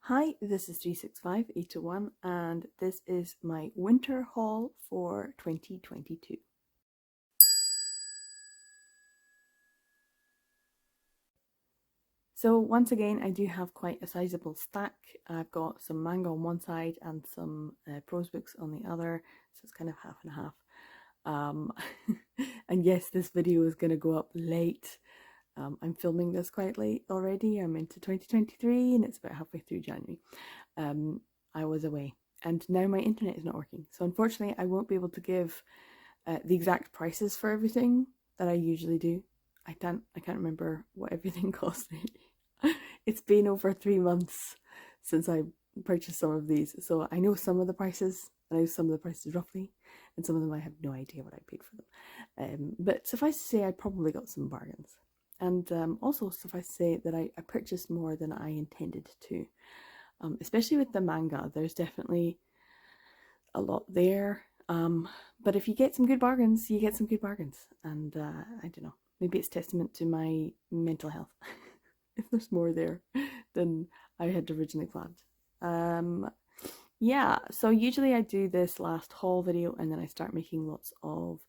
Hi, this is 365801 and this is my winter haul for 2022. So once again, I do have quite a sizable stack. I've got some manga on one side and some prose books on the other, so it's kind of half and half. And yes, this video is going to go up late. I'm filming this quite late already. I'm into 2023 and it's about halfway through January. I was away and now my internet is not working. So unfortunately I won't be able to give the exact prices for everything that I usually do. I can't remember what everything cost me. It's been over 3 months since I purchased some of these. So I know some of the prices, and I know some of the prices roughly, and some of them I have no idea what I paid for them. But suffice to say, I probably got some bargains. And also suffice to say that I purchased more than I intended to. Especially with the manga, there's definitely a lot there. But if you get some good bargains, you get some good bargains. And I don't know, maybe it's testament to my mental health. If there's more there than I had originally planned. Yeah, so usually I do this last haul video and then I start making lots of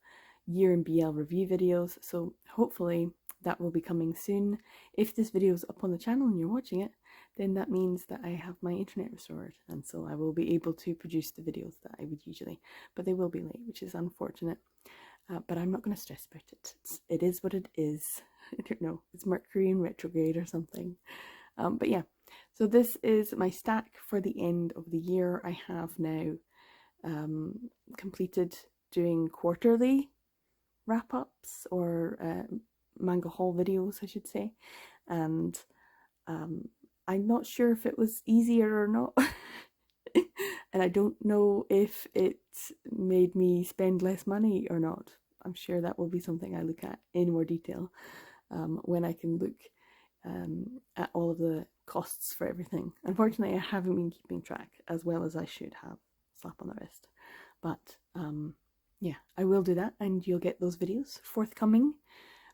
year in BL review videos. So hopefully that will be coming soon. If this video is up on the channel and you're watching it, then that means that I have my internet restored, and so I will be able to produce the videos that I would usually, but they will be late, which is unfortunate. But I'm not going to stress about it. It is what it is. I don't know, it's Mercury in retrograde or something. But yeah, so this is my stack for the end of the year. I have now completed doing quarterly wrap-ups or manga haul videos, I should say, and I'm not sure if it was easier or not. And I don't know if it made me spend less money or not. I'm sure that will be something I look at in more detail when I can look at all of the costs for everything. Unfortunately, I haven't been keeping track as well as I should have. Slap on the wrist. But yeah, I will do that and you'll get those videos forthcoming.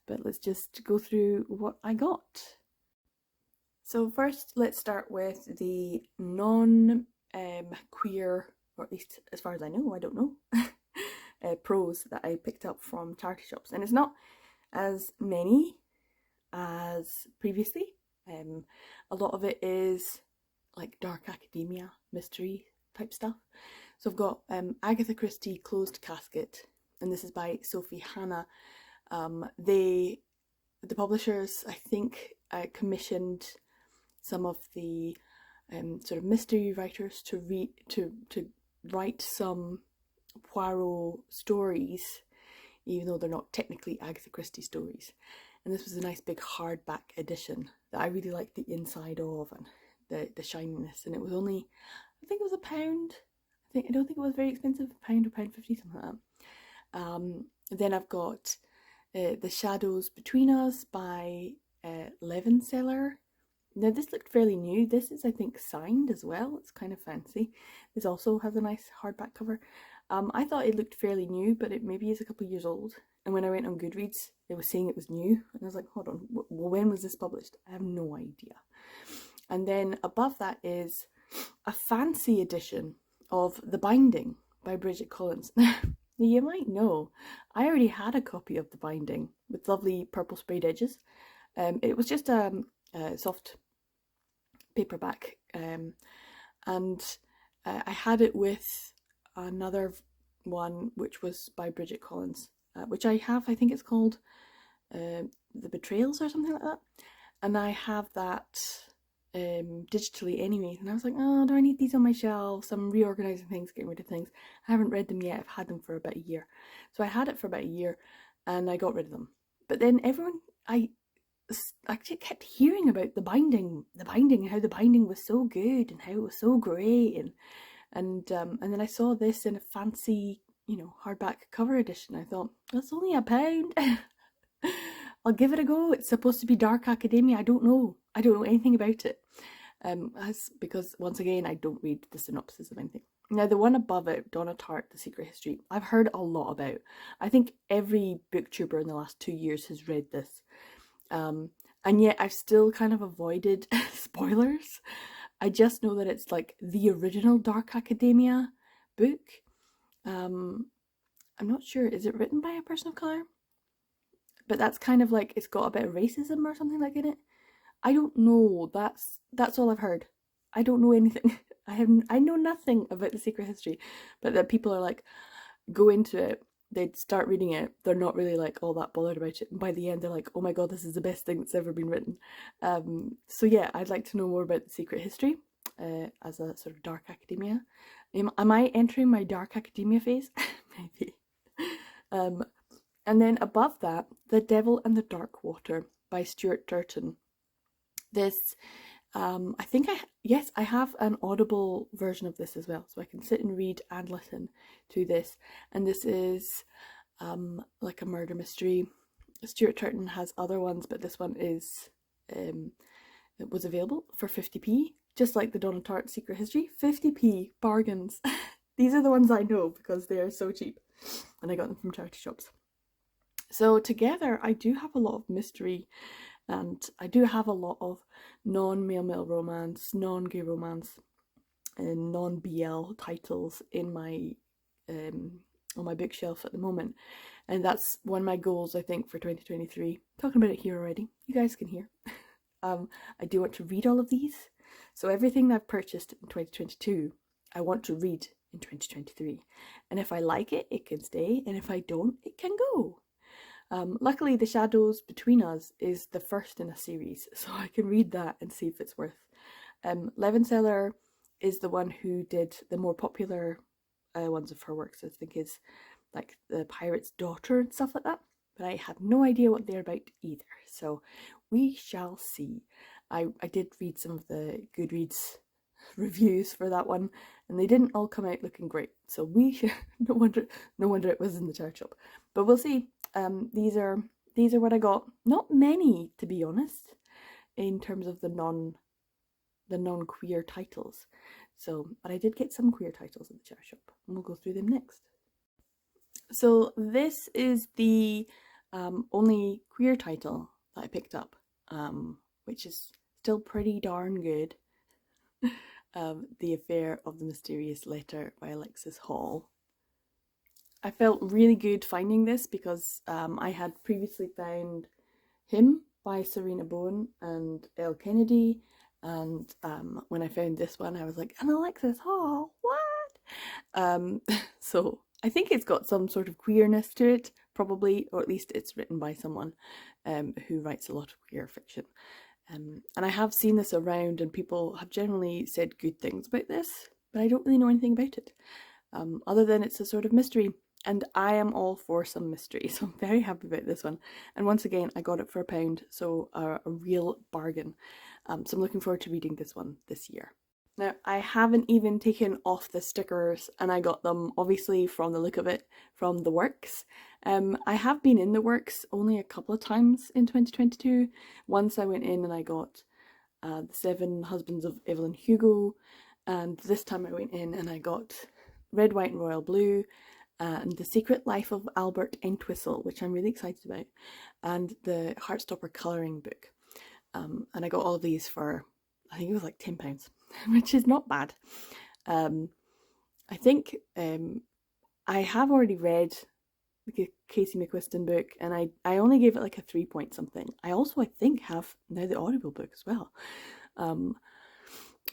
But let's just go through what I got. So first, let's start with the non-queer, or at least as far as I know, I don't know, prose that I picked up from charity shops. And it's not as many as previously. A lot of it is like dark academia, mystery type stuff. So I've got Agatha Christie Closed Casket, and this is by Sophie Hannah. The publishers, I think, commissioned some of the sort of mystery writers to write some Poirot stories, even though they're not technically Agatha Christie stories. And this was a nice big hardback edition that I really liked the inside of and the shininess. And it was only, I think it was £1. I don't think it was very expensive, £1 or £1.50, something like that. Then I've got The Shadows Between Us by Levenseller. Now this looked fairly new. This is, I think, signed as well. It's kind of fancy. This also has a nice hardback cover. I thought it looked fairly new, but it maybe is a couple of years old. And when I went on Goodreads, they were saying it was new. And I was like, hold on, well, when was this published? I have no idea. And then above that is a fancy edition of The Binding by Bridget Collins. You might know, I already had a copy of The Binding with lovely purple sprayed edges. It was just a soft paperback, and I had it with another one which was by Bridget Collins, which I have. I think it's called The Betrayals or something like that, and I have that digitally anyway. And I was like, oh, do I need these on my shelves? I'm reorganizing things, getting rid of things. I haven't read them yet. I've had them for about a year, so I had it for about a year and I got rid of them. But then everyone, I actually kept hearing about the binding, and how the binding was so good and how it was so great, and then I saw this in a fancy, you know, hardback cover edition. I thought, that's only £1. I'll give it a go. It's supposed to be dark academia. I don't know anything about it, because once again I don't read the synopsis of anything. Now the one above it, Donna Tartt, The Secret History, I've heard a lot about. I think every booktuber in the last 2 years has read this. And yet I've still kind of avoided spoilers. I just know that it's like the original Dark Academia book. I'm not sure, is it written by a person of colour? But that's kind of like, it's got a bit of racism or something like in it. I don't know. That's all I've heard. I don't know anything. I know nothing about the secret history, but that people are like, go into it, they'd start reading it, they're not really like all that bothered about it, and by the end they're like, oh my god, this is the best thing that's ever been written. So yeah, I'd like to know more about the secret history as a sort of dark academia. Am I entering my dark academia phase? Maybe. And then above that, The Devil and the Dark Water by Stuart Turton. This, I think I have an Audible version of this as well, so I can sit and read and listen to this. And this is like a murder mystery. Stuart Turton has other ones, but this one is it was available for 50p, just like the Donna Tartt Secret History. 50p bargains. These are the ones I know because they are so cheap, and I got them from charity shops. So together, I do have a lot of mystery. And I do have a lot of non-male romance, non-gay romance, and non-BL titles in my on my bookshelf at the moment, and that's one of my goals, I think, for 2023. Talking about it here already, you guys can hear. I do want to read all of these, so everything that I've purchased in 2022, I want to read in 2023, and if I like it, it can stay, and if I don't, it can go. Luckily, The Shadows Between Us is the first in a series, so I can read that and see if it's worth. Levenseller is the one who did the more popular ones of her works. I think is like The Pirate's Daughter and stuff like that, but I have no idea what they're about either, so we shall see. I did read some of the Goodreads reviews for that one, and they didn't all come out looking great, so no wonder it was in the chart shop, but we'll see. These are what I got. Not many, to be honest, in terms of the non-queer titles. So, but I did get some queer titles in the chart shop, and we'll go through them next. So this is the only queer title that I picked up, which is still pretty darn good. The Affair of the Mysterious Letter by Alexis Hall. I felt really good finding this because I had previously found Him by Serena Bowen and Elle Kennedy, and when I found this one I was like, an Alexis Hall, what? So I think it's got some sort of queerness to it, probably, or at least it's written by someone who writes a lot of queer fiction. And I have seen this around, and people have generally said good things about this, but I don't really know anything about it, other than it's a sort of mystery. And I am all for some mystery, so I'm very happy about this one. And once again, I got it for £1, so a real bargain. So I'm looking forward to reading this one this year. Now, I haven't even taken off the stickers, and I got them, obviously, from the look of it, from the works. I have been in the works only a couple of times in 2022. Once I went in and I got The 7 Husbands of Evelyn Hugo, and this time I went in and I got Red, White and Royal Blue, and The Secret Life of Albert Entwistle, which I'm really excited about, and the Heartstopper colouring book. And I got all of these for, I think it was like £10, which is not bad. I think I have already read the Casey McQuiston book, and I only gave it like a 3 point something. I also, I think, have now the Audible book as well.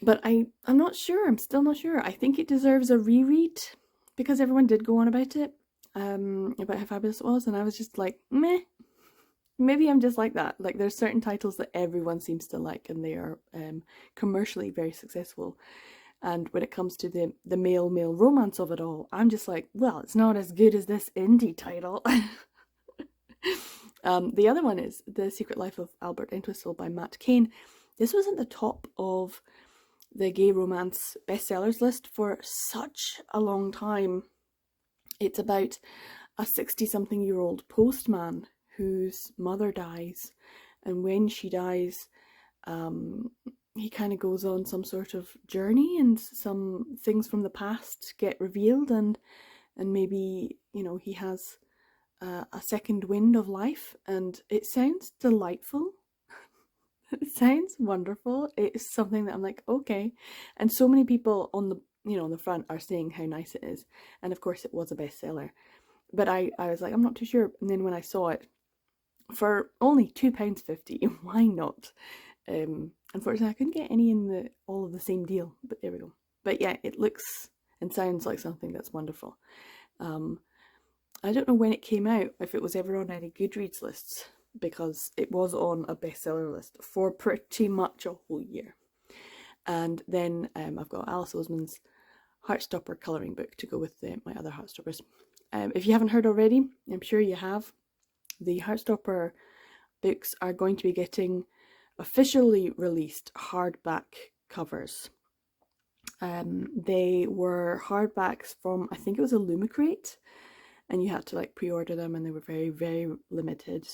But I'm not sure. I'm still not sure. I think it deserves a reread, because everyone did go on about it, about how fabulous it was, and I was just like, meh. Maybe I'm just like that. Like, there's certain titles that everyone seems to like, and they are commercially very successful. And when it comes to the male romance of it all, I'm just like, well, it's not as good as this indie title. The other one is The Secret Life of Albert Entwistle by Matt Cain. This was at the top of the gay romance bestsellers list for such a long time. It's about a 60-something-year-old postman whose mother dies, and when she dies, he kind of goes on some sort of journey, and some things from the past get revealed, and maybe, you know, he has a second wind of life, and it sounds delightful. It sounds wonderful. It's something that I'm like, okay. And so many people on the, on the front are saying how nice it is. And of course it was a bestseller. But I was like, I'm not too sure. And then when I saw it for only £2.50, why not? Unfortunately I couldn't get any in the all of the same deal, but there we go. But yeah, it looks and sounds like something that's wonderful. I don't know when it came out, if it was ever on any Goodreads lists, because it was on a bestseller list for pretty much a whole year. And then I've got Alice Oseman's Heartstopper colouring book to go with my other Heartstoppers. If you haven't heard already, I'm sure you have, the Heartstopper books are going to be getting officially released hardback covers. They were hardbacks from, I think it was a Lumicrate, and you had to like pre-order them, and they were very, very limited.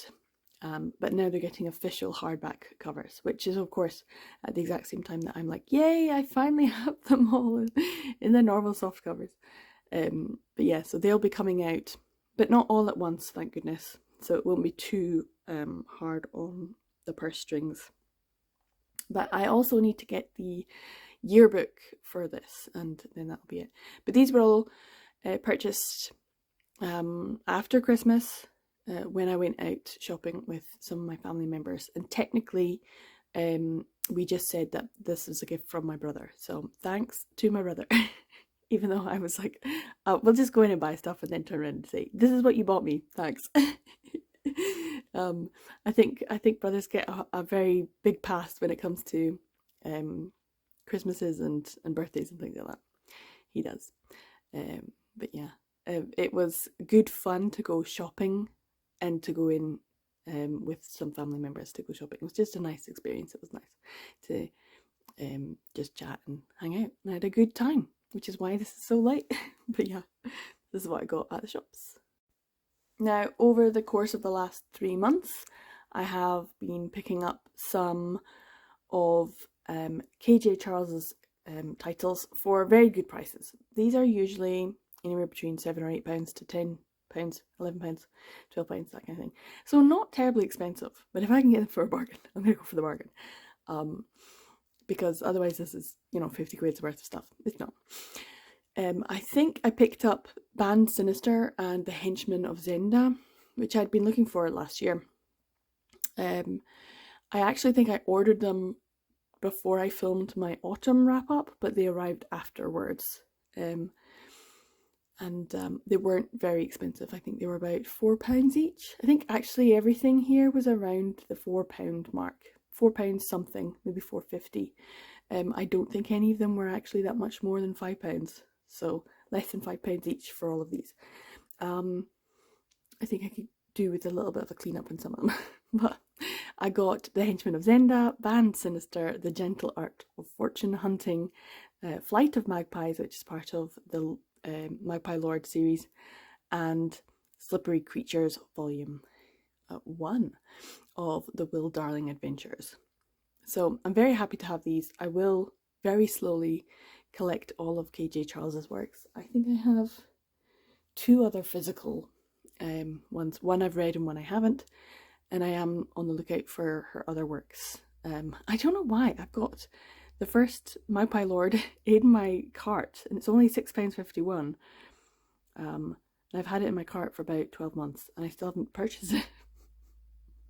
But now they're getting official hardback covers, which is of course at the exact same time that I'm like, yay, I finally have them all in the normal soft covers. But yeah, so they'll be coming out, but not all at once, thank goodness. So it won't be too hard on the purse strings. But I also need to get the yearbook for this, and then that'll be it. But these were all purchased after Christmas, when I went out shopping with some of my family members. And technically we just said that this is a gift from my brother, so thanks to my brother. Even though I was like, we'll just go in and buy stuff and then turn around and say, this is what you bought me, thanks. I think brothers get a very big pass when it comes to Christmases and birthdays and things like that. He does. But yeah, it was good fun to go shopping and to go in with some family members to go shopping. It was just a nice experience. It was nice to just chat and hang out, and I had a good time, which is why this is so late. But yeah, this is what I got at the shops. Now, over the course of the last 3 months, I have been picking up some of KJ Charles's titles for very good prices. These are usually anywhere between £7 or £8 to £10, £11, £12, that kind of thing. So not terribly expensive, but if I can get them for a bargain, I'm gonna go for the bargain. Because otherwise this is, 50 quid's worth of stuff. It's not. I think I picked up Band Sinister and The Henchman of Zenda, which I'd been looking for last year. I actually think I ordered them before I filmed my autumn wrap up, but they arrived afterwards. And they weren't very expensive. I think they were about £4 each. I think actually everything here was around the £4 mark. £4 something, maybe £4.50. I don't think any of them were actually that much more than £5. So less than £5 each for all of these. I think I could do with a little bit of a clean up in some of them. But I got The Henchman of Zenda, Band Sinister, The Gentle Art of Fortune Hunting, Flight of Magpies, which is part of the Magpie Lord series, and Slippery Creatures Volume 1 of the Will Darling Adventures. So I'm very happy to have these. I will very slowly collect all of KJ Charles's works. I think I have 2 other physical ones. One I've read and one I haven't, and I am on the lookout for her other works. I don't know why. I've got the first Magpie Lord in my cart, and it's only £6.51. And I've had it in my cart for about 12 months, and I still haven't purchased it.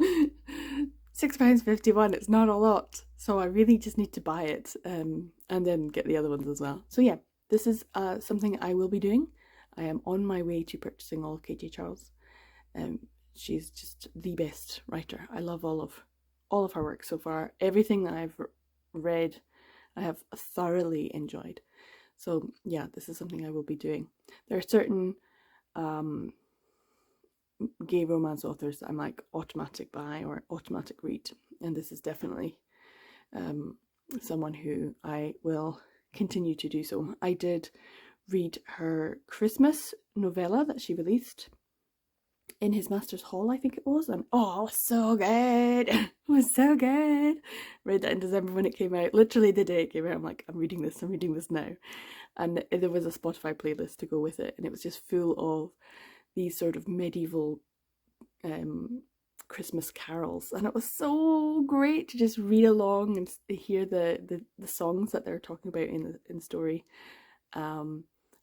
£6.51, it's not a lot, so I really just need to buy it, and then get the other ones as well. So yeah, this is something I will be doing. I am on my way to purchasing all of KJ Charles. She's just the best writer. I love all of her work so far. Everything that I've read, I have thoroughly enjoyed. So yeah, this is something I will be doing. There are certain gay romance authors that I'm like automatic buy or automatic read, and this is definitely someone who I will continue to do so. I did read her Christmas novella that she released in his Master's Hall, I think it was, and oh, it was so good. It was so good. Read that in December when it came out, literally the day it came out. I'm like, I'm reading this now. And there was a Spotify playlist to go with it, and it was just full of these sort of medieval Christmas carols, and it was so great to just read along and hear the songs that they're talking about in the story.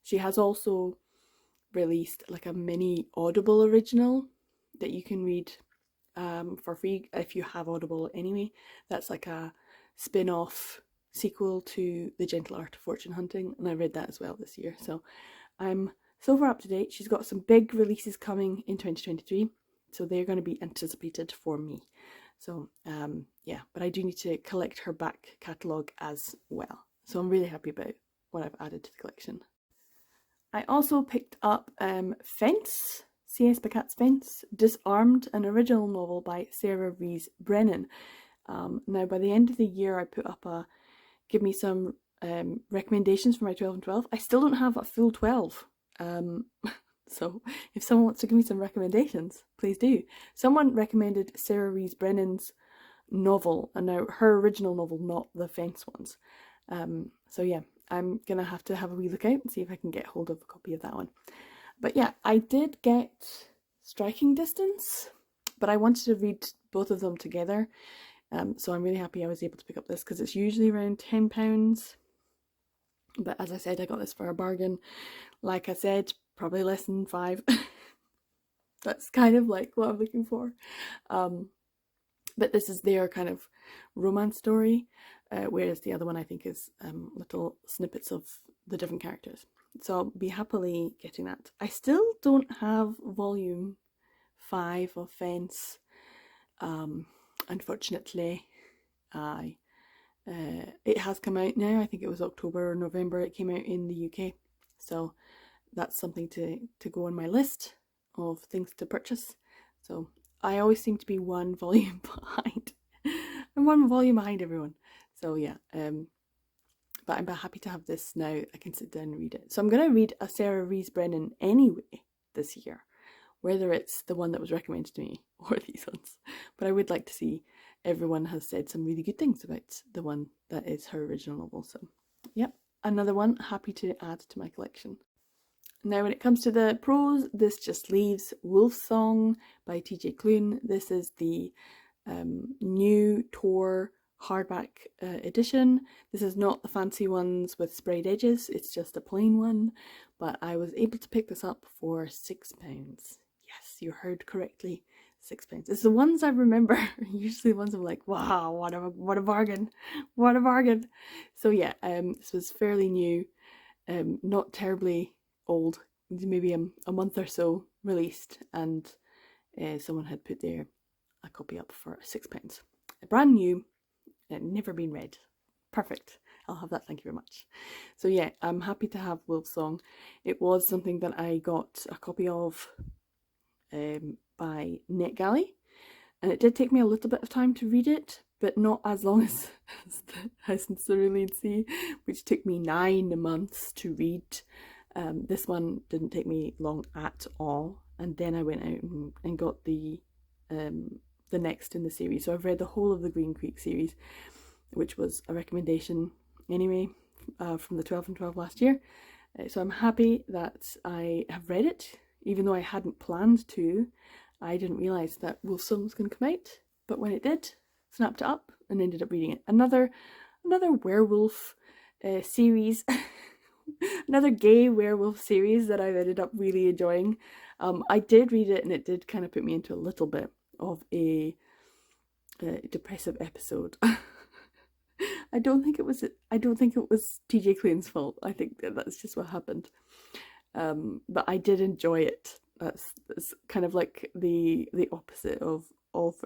She has also released like a mini Audible original that you can read for free if you have Audible anyway. That's like a spin-off sequel to The Gentle Art of Fortune Hunting, and I read that as well this year. So I'm so far up to date. She's got some big releases coming in 2023, so they're going to be anticipated for me. So yeah, but I do need to collect her back catalogue as well. So I'm really happy about what I've added to the collection. I also picked up Fence, C.S. Pacat's Fence, Disarmed, an original novel by Sarah Rees Brennan. Now, by the end of the year, I put up a give me some recommendations for my 12 and 12. I still don't have a full 12. So if someone wants to give me some recommendations, please do. Someone recommended Sarah Rees Brennan's novel, and now her original novel, not the Fence ones. So yeah, I'm gonna have to have a wee look out and see if I can get hold of a copy of that one. But yeah, I did get Striking Distance, but I wanted to read both of them together. So I'm really happy I was able to pick up this, because it's usually around £10. But as I said, I got this for a bargain. Like I said, probably less than 5. That's kind of like what I'm looking for. But this is their kind of romance story, whereas the other one I think is little snippets of the different characters. So I'll be happily getting that. I still don't have volume 5 of Fence. Unfortunately, it has come out now. I think it was October or November it came out in the UK. So that's something to go on my list of things to purchase. So I always seem to be one volume behind. I'm one volume behind everyone. So yeah, but I'm happy to have this now. I can sit down and read it. So I'm going to read a Sarah Rees Brennan anyway this year, whether it's the one that was recommended to me or these ones. But I would like to see, everyone has said some really good things about the one that is her original novel. So yep, another one happy to add to my collection. Now when it comes to the prose, this just leaves Wolf Song by TJ Klune. This is the new Tor hardback edition. This is not the fancy ones with sprayed edges, it's just a plain one, but I was able to pick this up for £6. Yes, you heard correctly, £6. It's the ones I remember. Usually the ones I'm like, wow, what a bargain, what a bargain. So yeah, this was fairly new, not terribly old, maybe a month or so released, and someone had put a copy up for £6. Brand new, never been read. Perfect. I'll have that, thank you very much. So yeah, I'm happy to have Wolf Song. It was something that I got a copy of by NetGalley, and it did take me a little bit of time to read it, but not as long as the Cerulean Sea, which took me 9 months to read. This one didn't take me long at all, and then I went out and got the next in the series. So I've read the whole of the Green Creek series, which was a recommendation anyway from the 12 and 12 last year. So I'm happy that I have read it, even though I hadn't planned to. I didn't realise that Wolf Song was going to come out, but when it did, snapped it up and ended up reading it. Another werewolf series, another gay werewolf series that I've ended up really enjoying. I did read it, and it did kind of put me into a little bit of a depressive episode. I don't think it was TJ Klune's fault. I think that's just what happened. But I did enjoy it. That's kind of like the opposite of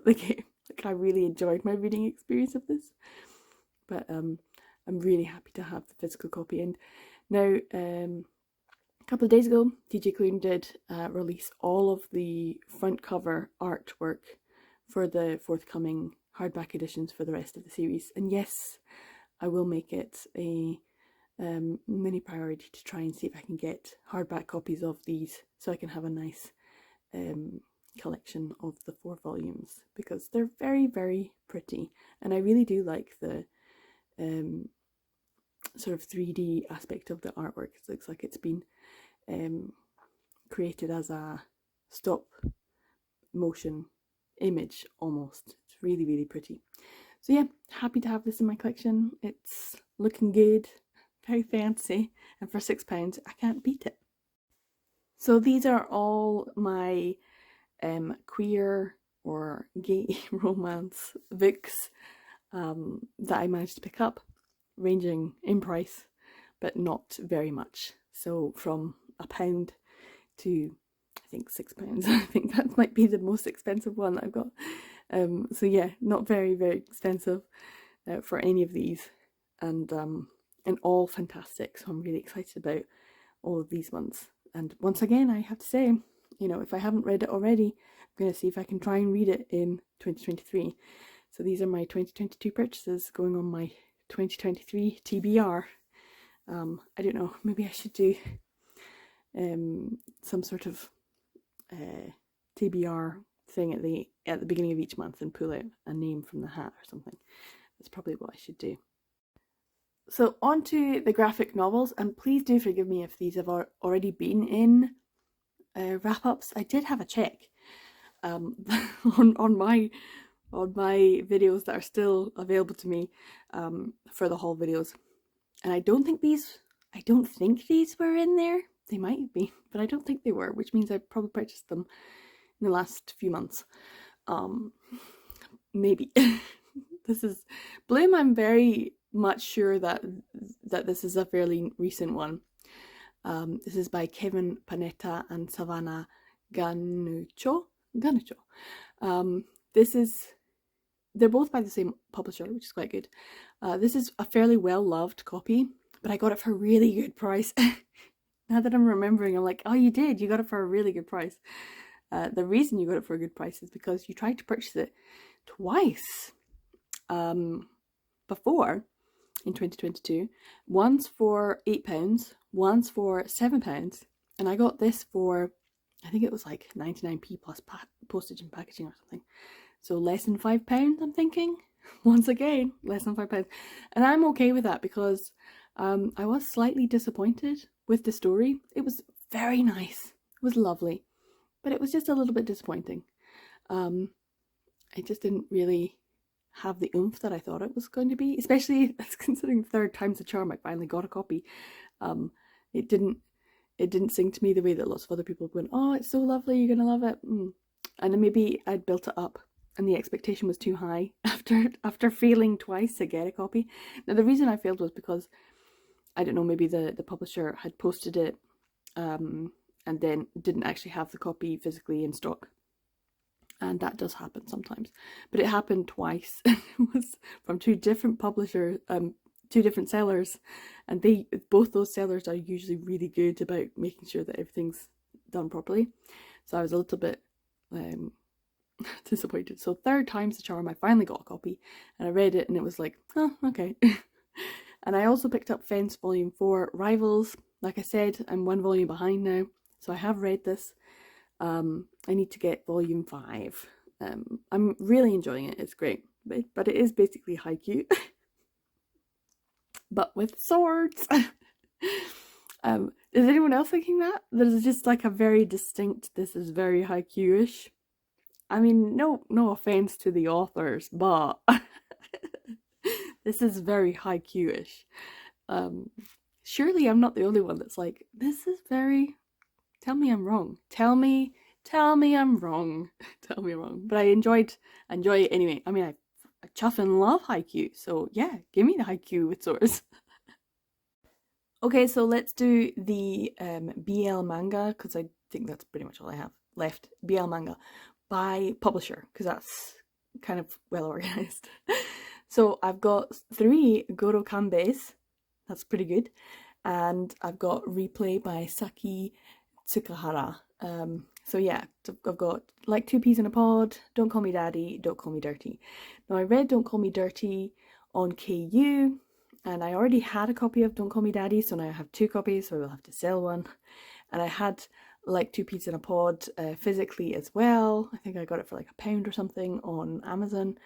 the game. Like, I really enjoyed my reading experience of this. But I'm really happy to have the physical copy. And now, a couple of days ago, TJ Klune did release all of the front cover artwork for the forthcoming hardback editions for the rest of the series. And yes, I will make it a mini priority to try and see if I can get hardback copies of these, so I can have a nice collection of the 4 volumes, because they're very, very pretty, and I really do like the sort of 3D aspect of the artwork. It looks like it's been created as a stop motion image almost. It's really, really pretty. So yeah, happy to have this in my collection. It's looking good, very fancy, and for £6, I can't beat it. So these are all my queer or gay romance books that I managed to pick up, ranging in price, but not very much. So from £1 to I think £6. I think that might be the most expensive one that I've got. So yeah, not very, very expensive for any of these, and all fantastic. So I'm really excited about all of these ones. And once again, I have to say, you know, if I haven't read it already, I'm going to see if I can try and read it in 2023. So these are my 2022 purchases going on my 2023 TBR. I don't know, maybe I should do some sort of TBR thing at the beginning of each month and pull out a name from the hat or something. That's probably what I should do. So on to the graphic novels, and please do forgive me if these have already been in wrap-ups. I did have a check on my videos that are still available to me for the haul videos, and I don't think these were in there. They might be, but I don't think they were, which means I probably purchased them in the last few months. Maybe. This is Bloom. I'm very much sure that this is a fairly recent one. This is by Kevin Panetta and Savannah Ganucho. They're both by the same publisher, which is quite good. This is a fairly well-loved copy, but I got it for a really good price. Now that I'm remembering, I'm like, oh, you got it for a really good price. The reason you got it for a good price is because you tried to purchase it twice before in 2022. Once for £8, once for £7, and I got this for, I think it was like 99p plus postage and packaging or something. So less than £5, I'm thinking. Once again, less than £5. And I'm okay with that because I was slightly disappointed with the story. It was very nice. It was lovely. But it was just a little bit disappointing. It just didn't really have the oomph that I thought it was going to be, especially considering third time's the charm. I finally got a copy. It didn't sing to me the way that lots of other people went, oh, it's so lovely, you're gonna love it. And then maybe I'd built it up and the expectation was too high after failing twice to get a copy. Now the reason I failed was because, I don't know, maybe the publisher had posted it and then didn't actually have the copy physically in stock. And that does happen sometimes. But it happened twice. It was from two different publishers, two different sellers. And both those sellers are usually really good about making sure that everything's done properly. So I was a little bit disappointed. So third time's the charm. I finally got a copy. And I read it and it was like, oh, okay. And I also picked up Fence Volume 4 Rivals. Like I said, I'm one volume behind now. So I have read this. I need to get volume 5. I'm really enjoying it. It's great, but it is basically haiku, but with swords. Is anyone else thinking that? There's just like a very distinct, this is very haiku-ish. I mean, no offense to the authors, but this is very haiku-ish. Surely I'm not the only one that's like, this is very... Tell me I'm wrong. Tell me I'm wrong. Tell me I'm wrong. But I enjoy it anyway. I mean, I chuff and love haiku. So yeah, give me the haiku with swords. Okay, so let's do the BL manga, because I think that's pretty much all I have left. BL manga by publisher, because that's kind of well organized. So I've got 3 Goro Kanbeis. That's pretty good. And I've got Replay by Saki Tsukahara. So yeah, I've got Like Two Peas in a Pod, Don't Call Me Daddy, Don't Call Me Dirty. Now I read Don't Call Me Dirty on KU, and I already had a copy of Don't Call Me Daddy, so now I have 2 copies, so I will have to sell one. And I had Like Two Peas in a Pod physically as well. I think I got it for like £1 or something on Amazon.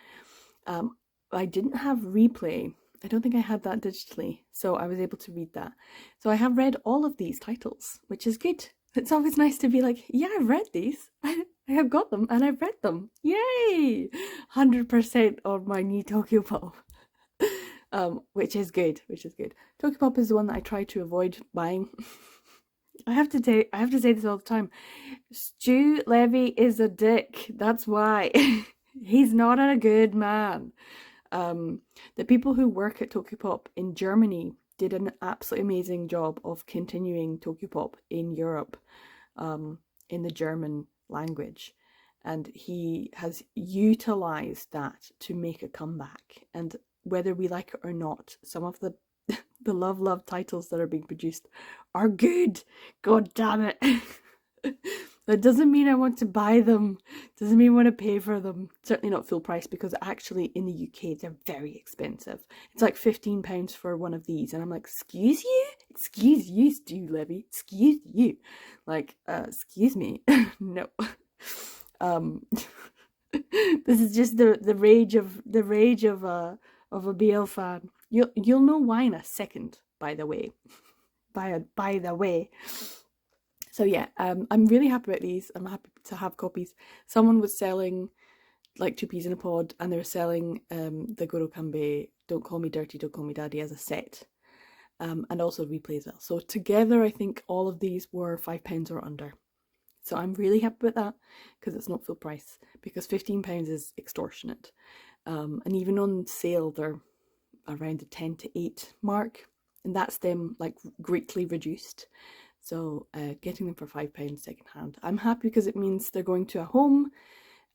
I didn't have Replay. I don't think I had that digitally, so I was able to read that. So I have read all of these titles, which is good. It's always nice to be like, yeah, I've read these. I have got them and I've read them. Yay! 100% on my new Tokyopop. Which is good, which is good. Tokyopop is the one that I try to avoid buying. I have to say this all the time. Stu Levy is a dick. That's why. He's not a good man. The people who work at Tokyopop in Germany did an absolutely amazing job of continuing Tokyopop in Europe, in the German language. And he has utilized that to make a comeback. And whether we like it or not, some of the love titles that are being produced are good. God damn it. That doesn't mean I want to buy them. Doesn't mean I want to pay for them. Certainly not full price, because actually in the UK they're very expensive. It's like £15 for one of these, and I'm like, excuse you, Stu Levy, excuse you, like, excuse me. No. This is just the rage of a BL fan. You'll know why in a second, by the way. By the way. So yeah, I'm really happy about these. I'm happy to have copies. Someone was selling like 2 peas in a pod, and they were selling the Goro Kanbei Don't Call Me Dirty, Don't Call Me Daddy as a set. And also replay as well. So together I think all of these were £5 or under. So I'm really happy with that, because it's not full price, because £15 is extortionate. And even on sale they're around the 10 to 8 mark, and that's them like greatly reduced. So getting them for £5 second hand, I'm happy, because it means they're going to a home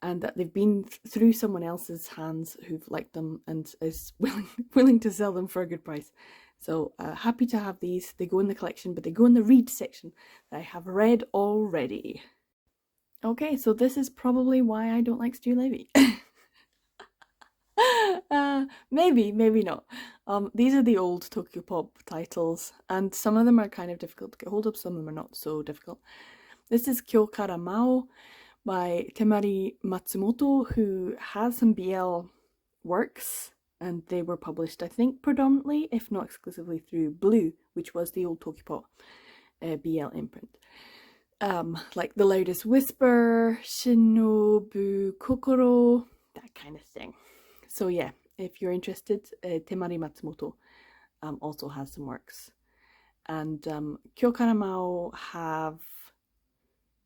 and that they've been through someone else's hands who've liked them and is willing to sell them for a good price. So happy to have these. They go in the collection, but they go in the read section that I have read already. Okay, so this is probably why I don't like Stu Levy. Maybe not. These are the old Tokyopop titles, and some of them are kind of difficult to get hold of, some of them are not so difficult. This is Kyokara Mao by Temari Matsumoto, who has some BL works, and they were published, I think, predominantly, if not exclusively, through Blue, which was the old Tokyopop BL imprint. Like The Loudest Whisper, Shinobu Kokoro, that kind of thing. So yeah, if you're interested, Temari Matsumoto also has some works. And Kyokara Mao have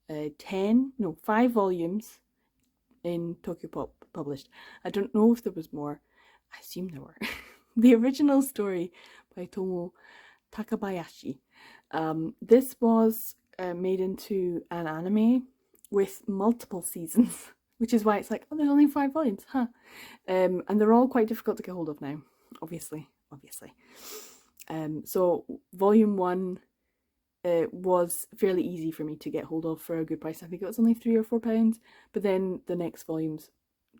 5 volumes in Tokyopop published. I don't know if there was more. I assume there were. The original story by Tomo Takabayashi. This was made into an anime with multiple seasons, which is why it's like, oh, there's only 5 volumes, huh? And they're all quite difficult to get hold of now, obviously. So volume 1 was fairly easy for me to get hold of for a good price. I think it was only £3 or £4, but then the next volumes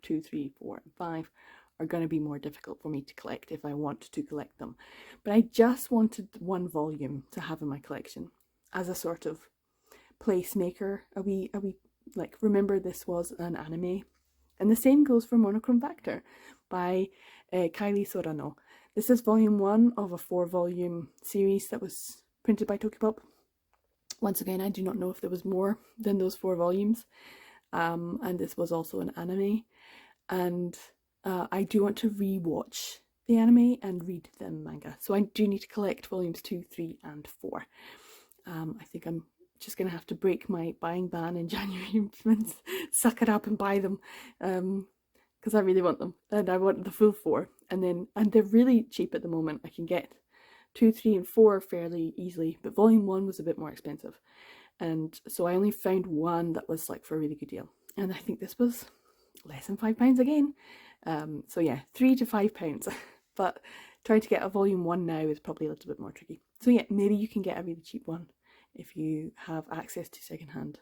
2, 3, 4, and 5 are going to be more difficult for me to collect if I want to collect them. But I just wanted 1 volume to have in my collection as a sort of placemaker. A wee like, remember this was an anime. And the same goes for Monochrome Factor by Kylie Sorano. This is volume 1 of a 4-volume series that was printed by Tokyopop. Once again, I do not know if there was more than those 4 volumes. And this was also an anime. And I do want to re-watch the anime and read the manga. So I do need to collect volumes 2, 3, and 4. I think I'm just going to have to break my buying ban in January and suck it up and buy them. Because I really want them. And I want the full 4. And they're really cheap at the moment. I can get 2, 3, and 4 fairly easily. But volume 1 was a bit more expensive. And so I only found 1 that was like for a really good deal. And I think this was less than £5 again. So yeah, £3 to £5. But trying to get a volume 1 now is probably a little bit more tricky. So yeah, maybe you can get a really cheap one if you have access to secondhand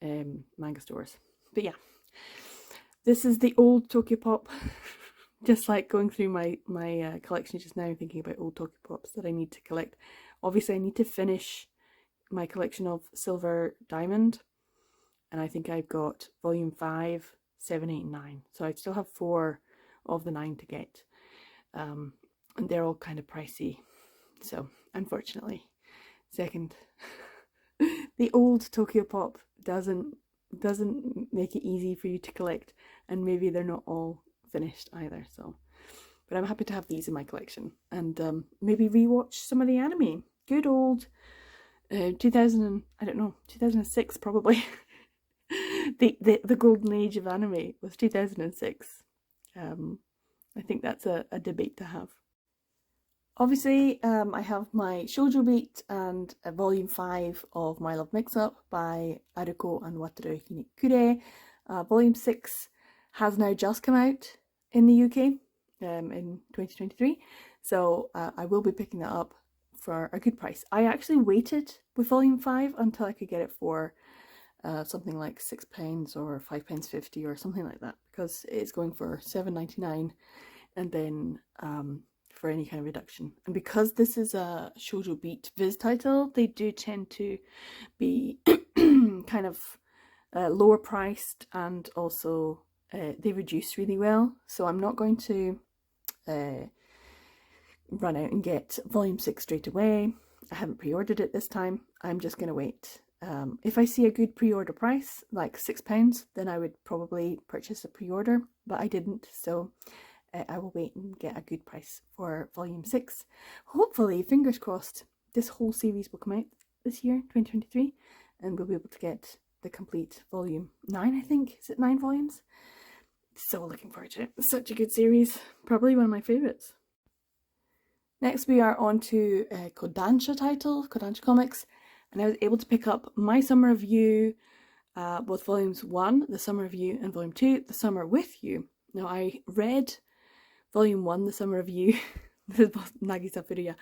manga stores. But yeah, this is the old Tokyopop. Just like going through my collection just now, thinking about old Tokyopops that I need to collect. Obviously, I need to finish my collection of Silver Diamond, and I think I've got volume 5, 7, 8, and 9. So I still have 4 of the 9 to get, and they're all kind of pricey. So unfortunately, the old Tokyopop doesn't doesn't make it easy for you to collect, and maybe they're not all finished either. So, but I'm happy to have these in my collection, and maybe rewatch some of the anime. Good old 2000 and, I don't know, 2006 probably. the golden age of anime was 2006. I think that's a debate to have. Obviously, I have my Shoujo Beat and volume 5 of My Love Mix-Up by Aruko and Wataru Hinekure. Volume 6 has now just come out in the UK in 2023, so I will be picking that up for a good price. I actually waited with volume 5 until I could get it for something like £6 or £5.50 or something like that, because it's going for £7.99, and then for any kind of reduction. And because this is a Shoujo Beat Viz title, they do tend to be kind of lower priced, and also they reduce really well. So I'm not going to run out and get volume 6 straight away. I haven't pre-ordered it this time. I'm just going to wait. If I see a good pre-order price, like £6, then I would probably purchase a pre-order, but I didn't, so I will wait and get a good price for volume 6. Hopefully, fingers crossed, this whole series will come out this year, 2023, and we'll be able to get the complete volume 9, I think. Is it 9 volumes? So looking forward to it. Such a good series. Probably one of my favourites. Next we are on to Kodansha title, Kodansha Comics, and I was able to pick up My Summer of You, both volumes 1, The Summer of You, and volume 2, The Summer with You. Now I read volume 1, The Summer of You, this is both Nagisa Furuya,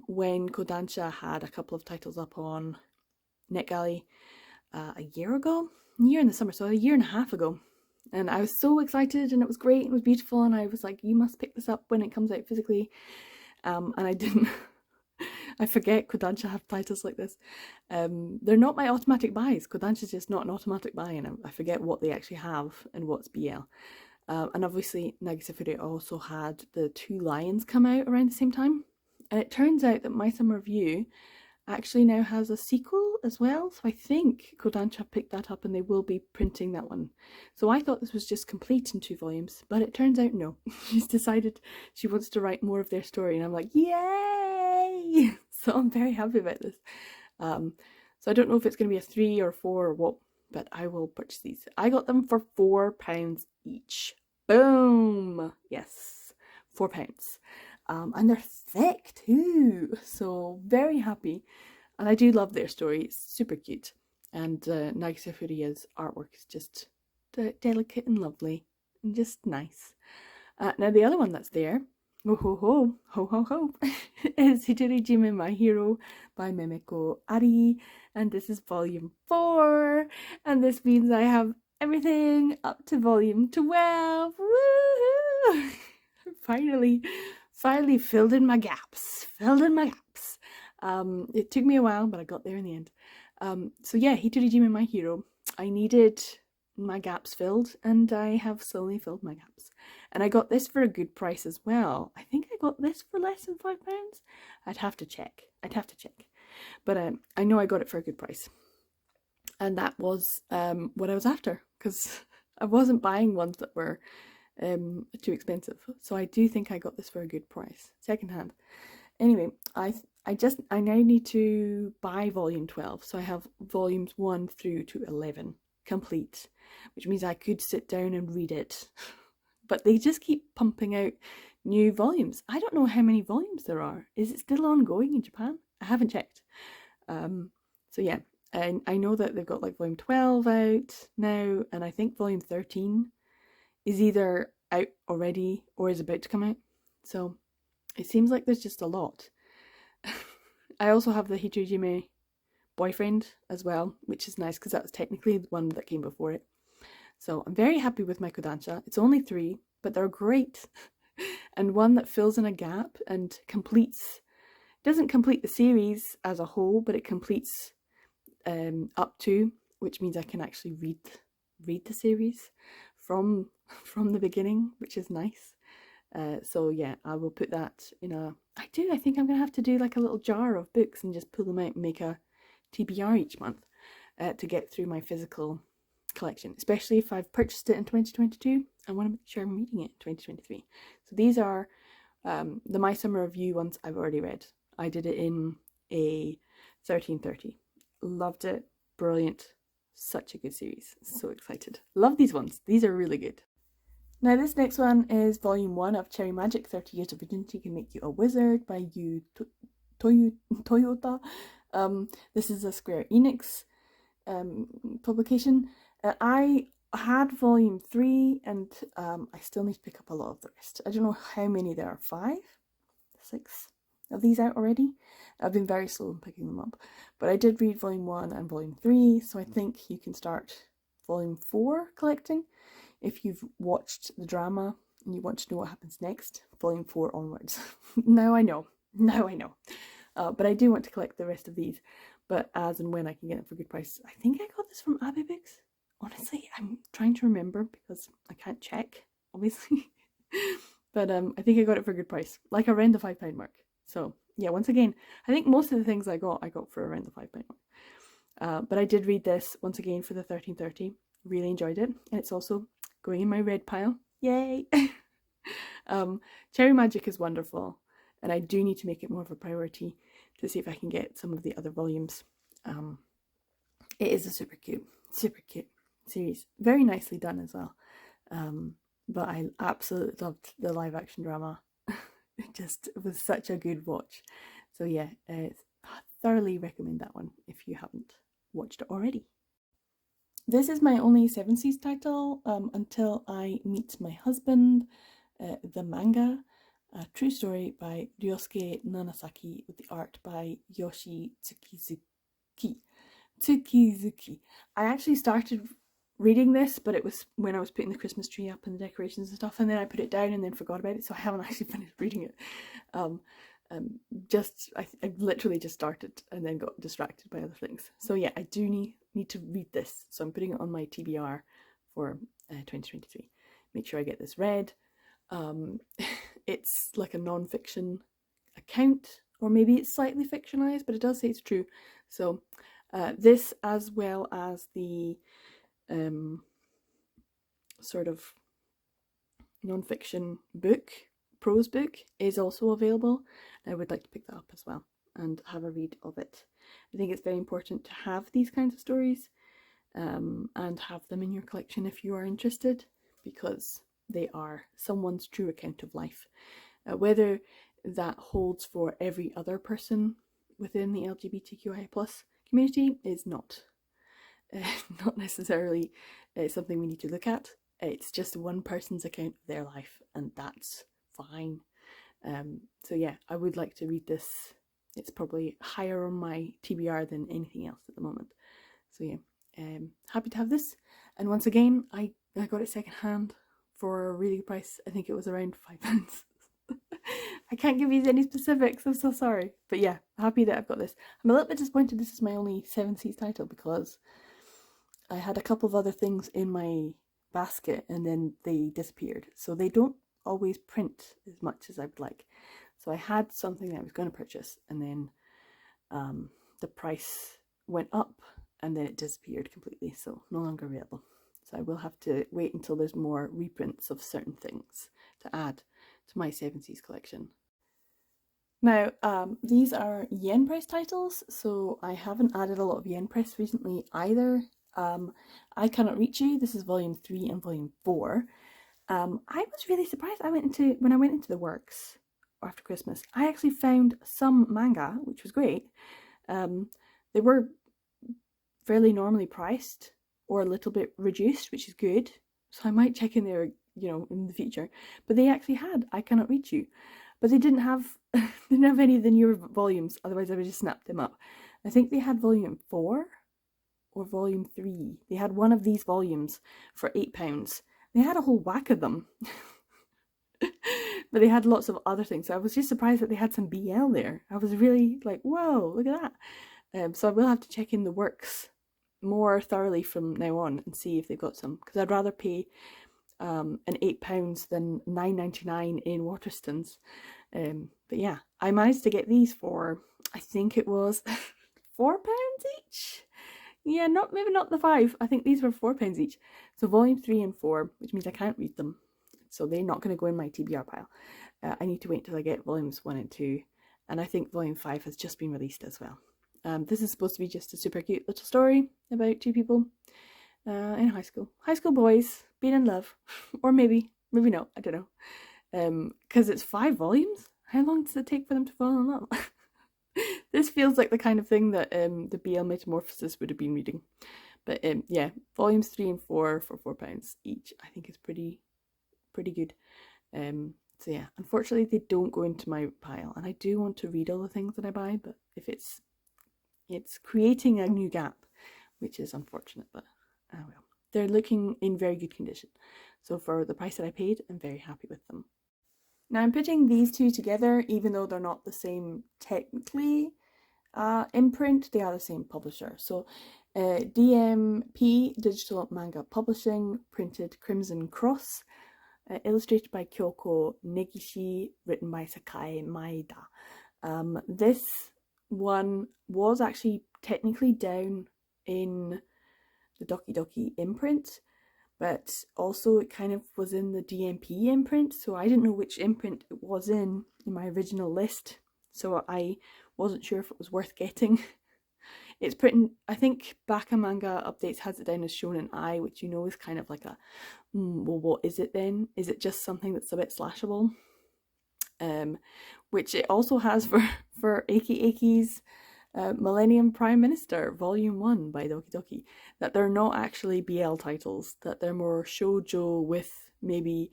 when Kodansha had a couple of titles up on NetGalley a year in the summer, so a year and a half ago. And I was so excited, and it was great, it was beautiful, and I was like, you must pick this up when it comes out physically. And I didn't. I forget Kodansha have titles like this. They're not my automatic buys. Kodansha's just not an automatic buy, and I forget what they actually have and what's BL. And obviously Nagisa Furuya also had the 2 Lions come out around the same time. And it turns out that My Summer of You actually now has a sequel as well. So I think Kodansha picked that up, and they will be printing that one. So I thought this was just complete in 2 volumes, but it turns out no. She's decided she wants to write more of their story, and I'm like, yay! So I'm very happy about this. So I don't know if it's going to be a 3 or 4 or what, but I will purchase these. I got them for £4 each. Boom! Yes, £4. And they're thick too, so very happy. And I do love their story, it's super cute. And Nagisa Furuya's artwork is just delicate and lovely and just nice. Now the other one that's there, ho ho ho, ho ho ho, is Hitorijime My Hero by Memeko Ari, and this is volume 4, and this means I have everything up to volume 12. Woohoo! Finally filled in my gaps. It took me a while, but I got there in the end. So yeah, Hitorijime My Hero. I needed my gaps filled, and I have slowly filled my gaps. And I got this for a good price as well. I think I got this for less than £5. I'd have to check. But I know I got it for a good price. And that was what I was after, because I wasn't buying ones that were too expensive. So I do think I got this for a good price, secondhand. Anyway, I now need to buy volume 12. So I have volumes 1 through to 11 complete, which means I could sit down and read it. But they just keep pumping out new volumes. I don't know how many volumes there are. Is it still ongoing in Japan? I haven't checked. So yeah, and I know that they've got like volume 12 out now, and I think volume 13 is either out already or is about to come out. So it seems like there's just a lot. I also have the Hitorijime Boyfriend as well, which is nice because that's technically the one that came before it. So I'm very happy with my Kodansha. It's only 3, but they're great. And one that fills in a gap and doesn't complete the series as a whole, but it completes up to, which means I can actually read the series from the beginning, which is nice. So yeah, I will put that in I think I'm gonna have to do like a little jar of books and just pull them out and make a TBR each month to get through my physical collection, especially if I've purchased it in 2022. I want to make sure I'm reading it in 2023. So these are the My Summer Review ones I've already read. I did it in a 1330. Loved it. Brilliant. Such a good series. So excited. Love these ones. These are really good. Now this next one is volume 1 of Cherry Magic, 30 Years of Virginity Can Make You a Wizard by Toyota. This is a Square Enix publication. I had volume 3 and I still need to pick up a lot of the rest. I don't know how many there are, 5? 6 of these out already. I've been very slow in picking them up, but I did read volume 1 and volume 3, so I think you can start volume 4 collecting if you've watched the drama and you want to know what happens next. Volume 4 onwards. Now I know. But I do want to collect the rest of these, but as and when I can get them for good price. I think I got this from Abbey Books. Honestly, I'm trying to remember because I can't check, obviously. But I think I got it for a good price, like around the £5 mark. So yeah, once again, I think most of the things I got for around the £5 mark. But I did read this once again for the 1330. Really enjoyed it, and it's also going in my red pile. Yay! Cherry Magic is wonderful, and I do need to make it more of a priority to see if I can get some of the other volumes. It is a super cute series. Very nicely done as well. But I absolutely loved the live action drama. It was such a good watch. So yeah, I thoroughly recommend that one if you haven't watched it already. This is my only 7 Seas title, Until I Meet My Husband, the manga, a true story by Ryosuke Nanasaki with the art by Yoshi Tsukizuki. I actually started reading this, but it was when I was putting the Christmas tree up and the decorations and stuff, and then I put it down and then forgot about it, so I haven't actually finished reading it. I literally just started and then got distracted by other things. So yeah, I do need to read this, so I'm putting it on my TBR for 2023. Make sure I get this read. It's like a non-fiction account, or maybe it's slightly fictionalized, but it does say it's true. So this, as well as the sort of non-fiction book, prose book, is also available. I would like to pick that up as well and have a read of it. I think it's very important to have these kinds of stories and have them in your collection if you are interested, because they are someone's true account of life. Whether that holds for every other person within the LGBTQI+ community is not necessarily something we need to look at. It's just one person's account of their life, and that's fine. So yeah, I would like to read this. It's probably higher on my TBR than anything else at the moment. So yeah, happy to have this. And once again, I got it secondhand for a really good price. I think it was around £5. I can't give you any specifics, I'm so sorry. But yeah, happy that I've got this. I'm a little bit disappointed this is my only 7 Seas title, because I had a couple of other things in my basket and then they disappeared. So they don't always print as much as I would like. So I had something that I was going to purchase, and then the price went up and then it disappeared completely, so no longer available. So I will have to wait until there's more reprints of certain things to add to my 7 Seas collection. Now, these are yen price titles, so I haven't added a lot of yen price recently either. I Cannot Reach You, this is volume 3 and volume 4. I was really surprised. When I went into the works after Christmas, I actually found some manga, which was great. They were fairly normally priced, or a little bit reduced, which is good. So I might check in there, in the future. But they actually had I Cannot Reach You, but they didn't have any of the newer volumes. Otherwise, I would just snap them up. I think they had volume 4 or volume 3. They had one of these volumes for £8. They had a whole whack of them. But they had lots of other things. So I was just surprised that they had some BL there. I was really like, whoa, look at that. So I will have to check in the works more thoroughly from now on and see if they've got some. Because I'd rather pay an £8 than £9.99 in Waterstones. But yeah, I managed to get these for, I think it was £4 each. Yeah, maybe not the 5. I think these were £4 each. So volume 3 and 4, which means I can't read them. So they're not going to go in my TBR pile. I need to wait till I get volumes 1 and 2. And I think volume 5 has just been released as well. This is supposed to be just a super cute little story about 2 people in high school. High school boys being in love. Or maybe not, I don't know. Because it's 5 volumes? How long does it take for them to fall in love? This feels like the kind of thing that the BL Metamorphosis would have been reading. But yeah, volumes 3 and 4 for £4 each, I think is pretty good. So yeah, unfortunately they don't go into my pile, and I do want to read all the things that I buy, but if it's creating a new gap, which is unfortunate, but oh well. They're looking in very good condition. So for the price that I paid, I'm very happy with them. Now I'm putting these 2 together, even though they're not the same technically imprint, they are the same publisher. So DMP, Digital Manga Publishing, printed Crimson Cross, illustrated by Kyoko Negishi, written by Sakai Maeda. This one was actually technically down in the Doki Doki imprint, but also it kind of was in the DMP imprint, so I didn't know which imprint it was in my original list, so I wasn't sure if it was worth getting. It's printed, I think Baka Manga Updates has it down as Shonen Ai, which you know is kind of like a, well, what is it then? Is it just something that's a bit slashable? Which it also has for Aki Aki's Millennium Prime Minister, Volume 1 by Doki Doki, that they're not actually BL titles, that they're more shoujo with maybe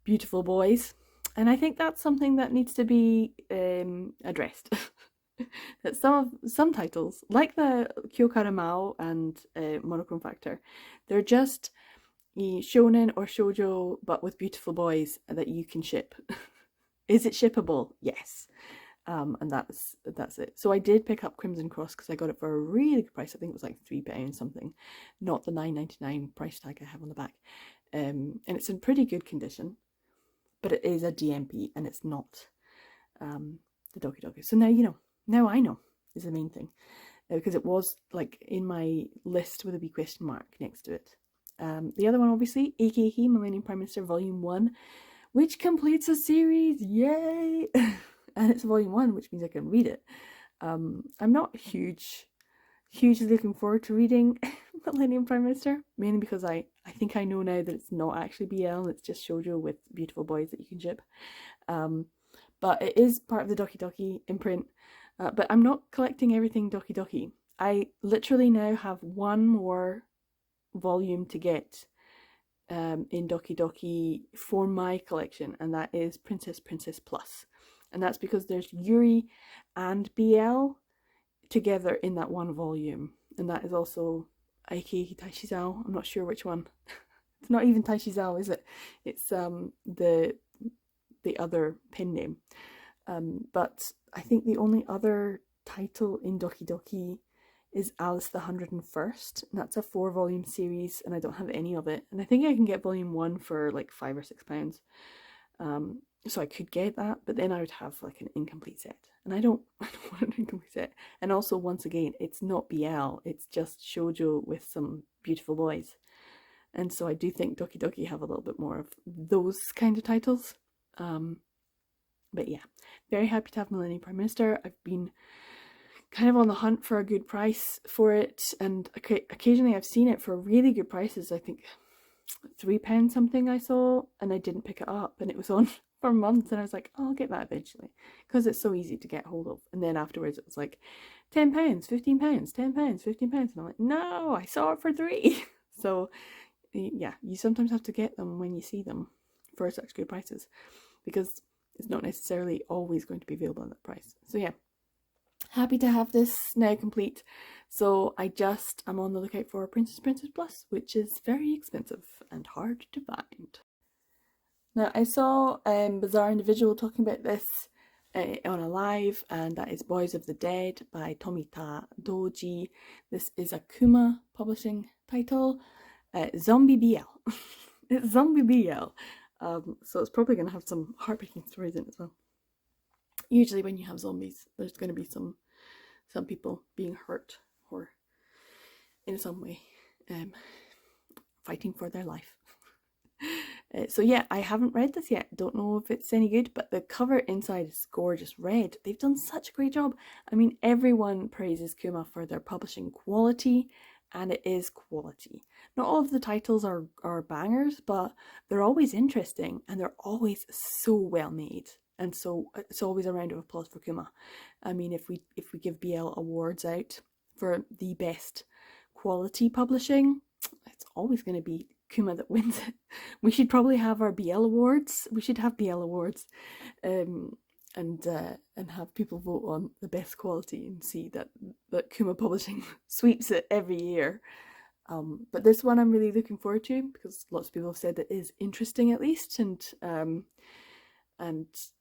beautiful boys. And I think that's something that needs to be addressed. That some titles, like the Kyokara Mao and Monochrome Factor, they're just shonen or shoujo but with beautiful boys that you can ship. Is it shippable? Yes. And that's it. So I did pick up Crimson Cross because I got it for a really good price. I think it was like £3 something, not the £9.99 price tag I have on the back. And it's in pretty good condition, but it is a DMP and it's not the Doki Doki. So now you know. Now I know is the main thing, because it was like in my list with a big question mark next to it. The other one, obviously, AKA Millennium Prime Minister Volume 1, which completes a series, yay! And it's Volume 1, which means I can read it. I'm not hugely looking forward to reading Millennium Prime Minister, mainly because I think I know now that it's not actually BL, it's just shoujo with beautiful boys that you can ship. But it is part of the Doki Doki imprint. But I'm not collecting everything Doki Doki. I literally now have one more volume to get in Doki Doki for my collection, and that is Princess Plus. And that's because there's Yuri and BL together in that one volume. And that is also Aiki Taishizao. I'm not sure which one. It's not even Taishizao, is it? It's the other pen name. But I think the only other title in Doki Doki is Alice the 101st, and that's a 4-volume series, and I don't have any of it. And I think I can get volume 1 for like £5 or £6. So I could get that, but then I would have like an incomplete set, and I don't want an incomplete set. And also, once again, it's not BL; it's just shoujo with some beautiful boys. And so I do think Doki Doki have a little bit more of those kind of titles. But yeah, very happy to have Millennium Prime Minister. I've been kind of on the hunt for a good price for it, and occasionally I've seen it for really good prices. I think £3 something I saw, and I didn't pick it up, and it was on for months, and I was like, oh, I'll get that eventually, because it's so easy to get hold of. And then afterwards it was like £10, £15, £10, £15, and I'm like, no, I saw it for £3. So yeah, you sometimes have to get them when you see them for such good prices, because it's not necessarily always going to be available at that price. So yeah, happy to have this now complete. So I'm on the lookout for Princess Plus, which is very expensive and hard to find. Now I saw Bizarre Individual talking about this on a live, and that is Boys of the Dead by Tomita Doji. This is a Kuma publishing title. Zombie BL. It's Zombie BL. So it's probably going to have some heartbreaking stories in it as well. Usually when you have zombies, there's going to be some people being hurt or in some way, fighting for their life. So yeah, I haven't read this yet. Don't know if it's any good, but the cover inside is gorgeous red. They've done such a great job. I mean, everyone praises Kuma for their publishing quality, and it is quality. Not all of the titles are bangers, but they're always interesting and they're always so well made. And so it's always a round of applause for Kuma. I mean, if we give BL awards out for the best quality publishing, it's always going to be Kuma that wins it. We should probably have our BL awards. We should have BL awards, and have people vote on the best quality and see that Kuma Publishing sweeps it every year. But this one I'm really looking forward to because lots of people have said it is interesting at least, and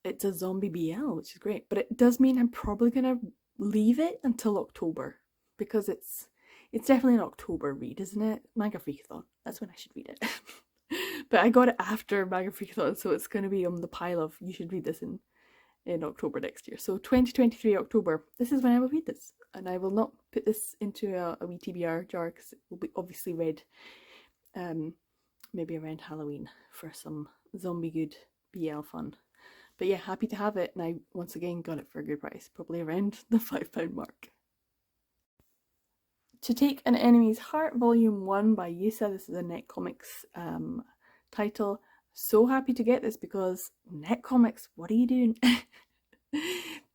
it's a zombie BL, which is great. But it does mean I'm probably gonna leave it until October because it's definitely an October read, isn't it? Manga Freakathon. That's when I should read it. But I got it after Manga Freakathon, so it's going to be on the pile of you should read this in October next year. So 2023 October, this is when I will read this. And I will not put this into a wee TBR jar because it will be obviously read maybe around Halloween for some zombie good BL fun. But yeah, happy to have it. And I once again got it for a good price, probably around the £5 mark. To Take an Enemy's Heart, Volume 1 by Yusa. This is a Net Comics title. So happy to get this because Net Comics, what are you doing?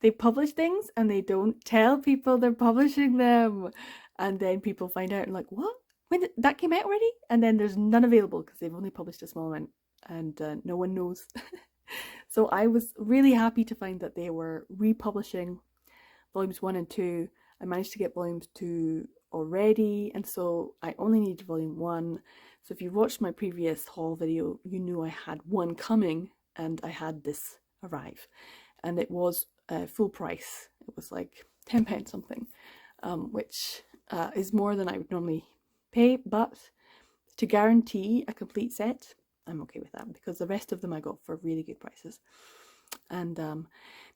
They publish things and they don't tell people they're publishing them. And then people find out and like, what? When did that came out already? And then there's none available because they've only published a small amount and no one knows. So I was really happy to find that they were republishing volumes 1 and 2. I managed to get volumes 2 already, and so I only need volume 1. So if you've watched my previous haul video, you knew I had 1 coming and I had this arrive, and it was full price. It was like £10 something, which is more than I would normally pay, but to guarantee a complete set, I'm okay with that because the rest of them I got for really good prices. And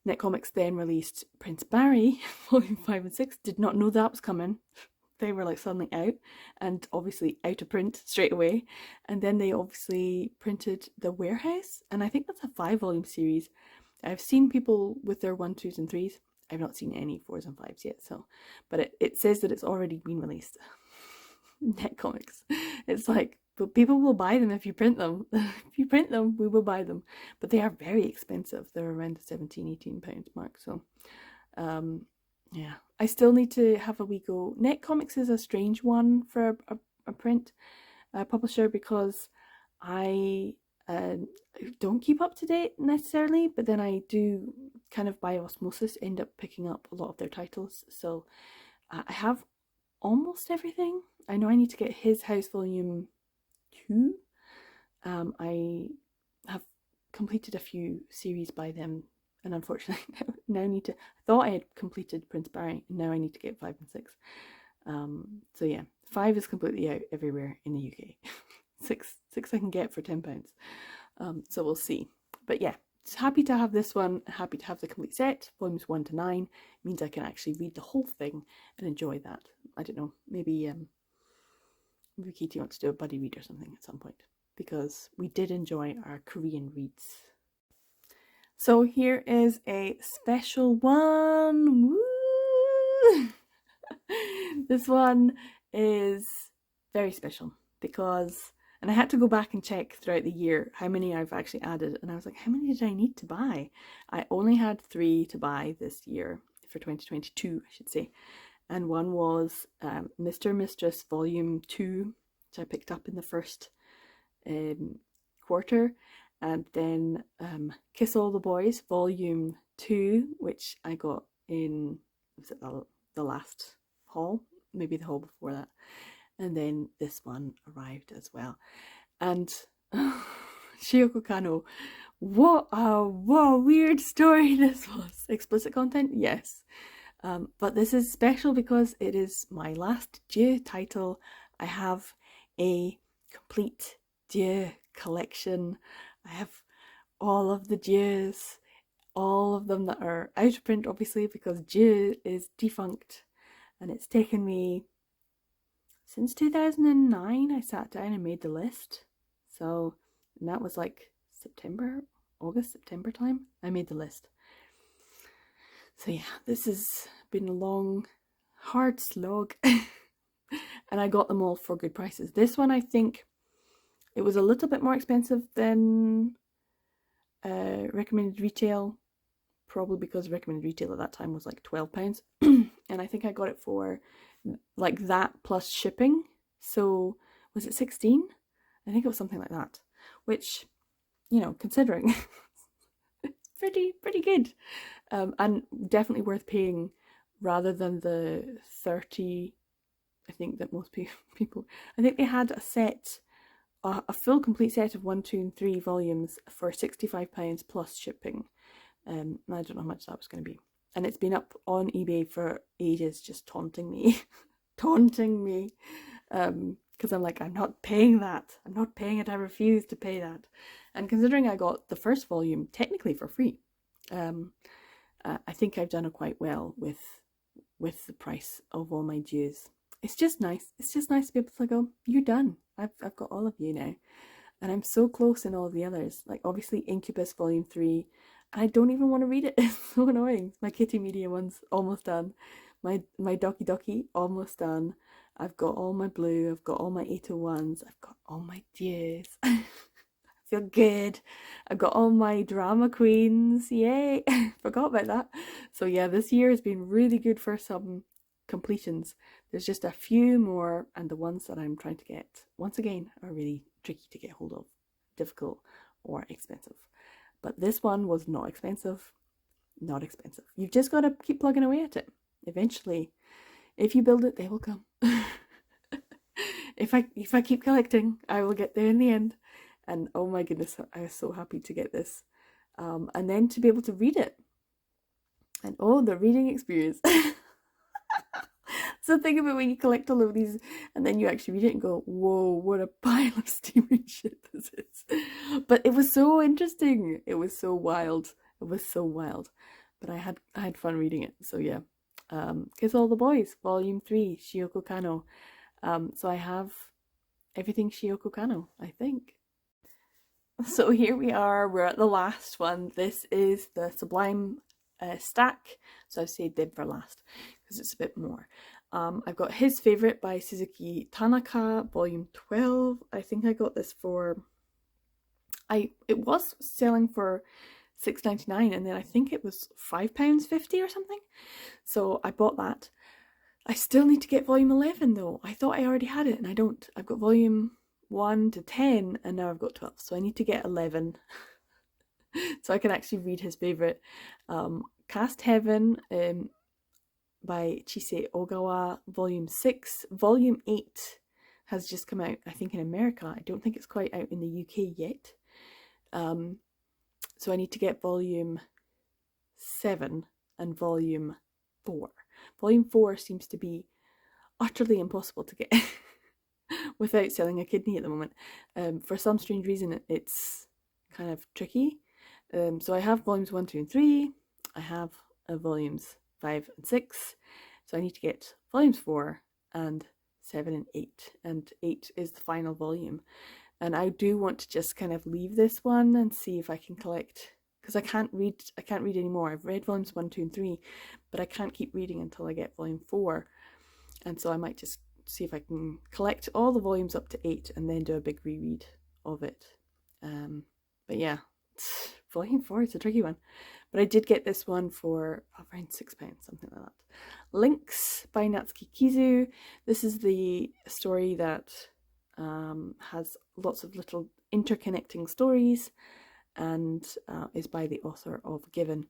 Net Comics then released Prince Barry volume 5 and 6. Did not know that was coming. They were like suddenly out, and obviously out of print straight away. And then they obviously printed The Warehouse, and I think that's a 5-volume series. I've seen people with their 1, 2s and 3s. I've not seen any 4s and 5s yet, so, but it says that it's already been released. Net Comics. It's like, but people will buy them if you print them. If you print them, we will buy them. But they are very expensive. They're around the £17-18 mark. So, yeah. I still need to have a wee go. Net Comics is a strange one for a print publisher because I don't keep up to date necessarily, but then I do kind of by osmosis end up picking up a lot of their titles. So I have almost everything. I know I need to get His House Volume 2. I have completed a few series by them, and unfortunately now need to, I thought I had completed Prince Barry, and now I need to get 5 and 6. So yeah, 5 is completely out everywhere in the UK. 6 I can get for £10. So we'll see. But yeah, happy to have this one, happy to have the complete set. Volumes 1 to 9 means I can actually read the whole thing and enjoy that. I don't know, maybe Katie wants to do a buddy read or something at some point, because we did enjoy our Korean reads. So here is a special one. Woo! This one is very special because, and I had to go back and check throughout the year how many I've actually added, and I was like, how many did I need to buy? I only had 3 to buy this year, for 2022 I should say. And one was Mr. Mistress Volume 2, which I picked up in the first quarter. And then Kiss All the Boys Volume 2, which I got in, was it the last haul? Maybe the haul before that. And then this one arrived as well. And Shiyoko Kano, what a weird story this was. Explicit content? Yes. But this is special because it is my last Dieu title. I have a complete Dieu collection. I have all of the Dieus, all of them that are out of print obviously because Dieu is defunct, and it's taken me since 2009 I sat down and made the list. So, and that was like August, September time, I made the list. So yeah, this has been a long, hard slog. And I got them all for good prices. This one, I think, it was a little bit more expensive than recommended retail, probably because recommended retail at that time was like £12. And I think I got it for like that plus shipping. So was it 16? I think it was something like that, which, you know, considering pretty good, and definitely worth paying rather than the 30. I think that most people, I think they had a set, a full complete set of 1, 2, and 3 volumes for £65 plus shipping. I don't know how much that was going to be. And it's been up on eBay for ages, just taunting me, because I'm like, I'm not paying that. I'm not paying it. I refuse to pay that. And considering I got the first volume technically for free, I think I've done it quite well with the price of all my dues. It's just nice. It's just nice to be able to go, you're done. I've got all of you now. And I'm so close in all the others. Like obviously Incubus Volume 3. And I don't even want to read it. It's so annoying. My Kitty Media one's almost done. My Doki Doki, almost done. I've got all my blue. I've got all my 801s. I've got all my dues. I feel good. I've got all my drama queens. Yay. Forgot about that. So yeah, this year has been really good for some completions. There's just a few more, and the ones that I'm trying to get, once again, are really tricky to get hold of, difficult or expensive. But this one was not expensive. Not expensive. You've just got to keep plugging away at it. Eventually, if you build it, they will come. If I keep collecting, I will get there in the end. And oh my goodness, I was so happy to get this. And then to be able to read it. And oh, the reading experience. So think about when you collect all of these and then you actually read it and go, whoa, what a pile of steaming shit this is. But it was so interesting. It was so wild. It was so wild. But I had fun reading it. So yeah. Kiss All the Boys, Volume 3, Shioko Kano. So I have everything Shioko Kano, I think. So here we are. We're at the last one. This is the Sublime stack. So I've saved them for last because it's a bit more. I've got His Favourite by Suzuki Tanaka, Volume 12. I think I got this for... It was selling for £6.99 and then I think it was £5.50 or something. So I bought that. I still need to get Volume 11 though. I thought I already had it and I don't. I've got Volume 1 to 10 and now I've got 12. So I need to get 11 so I can actually read His Favourite. Cast Heaven by Chise Ogawa, Volume 6. Volume 8 has just come out, I think, in America. I don't think it's quite out in the UK yet. So I need to get Volume 7 and Volume 4. Volume 4 seems to be utterly impossible to get without selling a kidney at the moment. For some strange reason, it's kind of tricky. So I have Volumes 1, 2, and 3. I have Volumes 5 and 6. So I need to get Volumes 4 and 7 and 8. And 8 is the final volume. And I do want to just kind of leave this one and see if I can collect, because I can't read anymore. I've read Volumes 1, 2, and 3, but I can't keep reading until I get Volume 4. And so I might just see if I can collect all the volumes up to 8 and then do a big reread of it. But yeah, Volume 4 is a tricky one. But I did get this one for around £6, something like that. Lynx by Natsuki Kizu. This is the story that has lots of little interconnecting stories and is by the author of Given.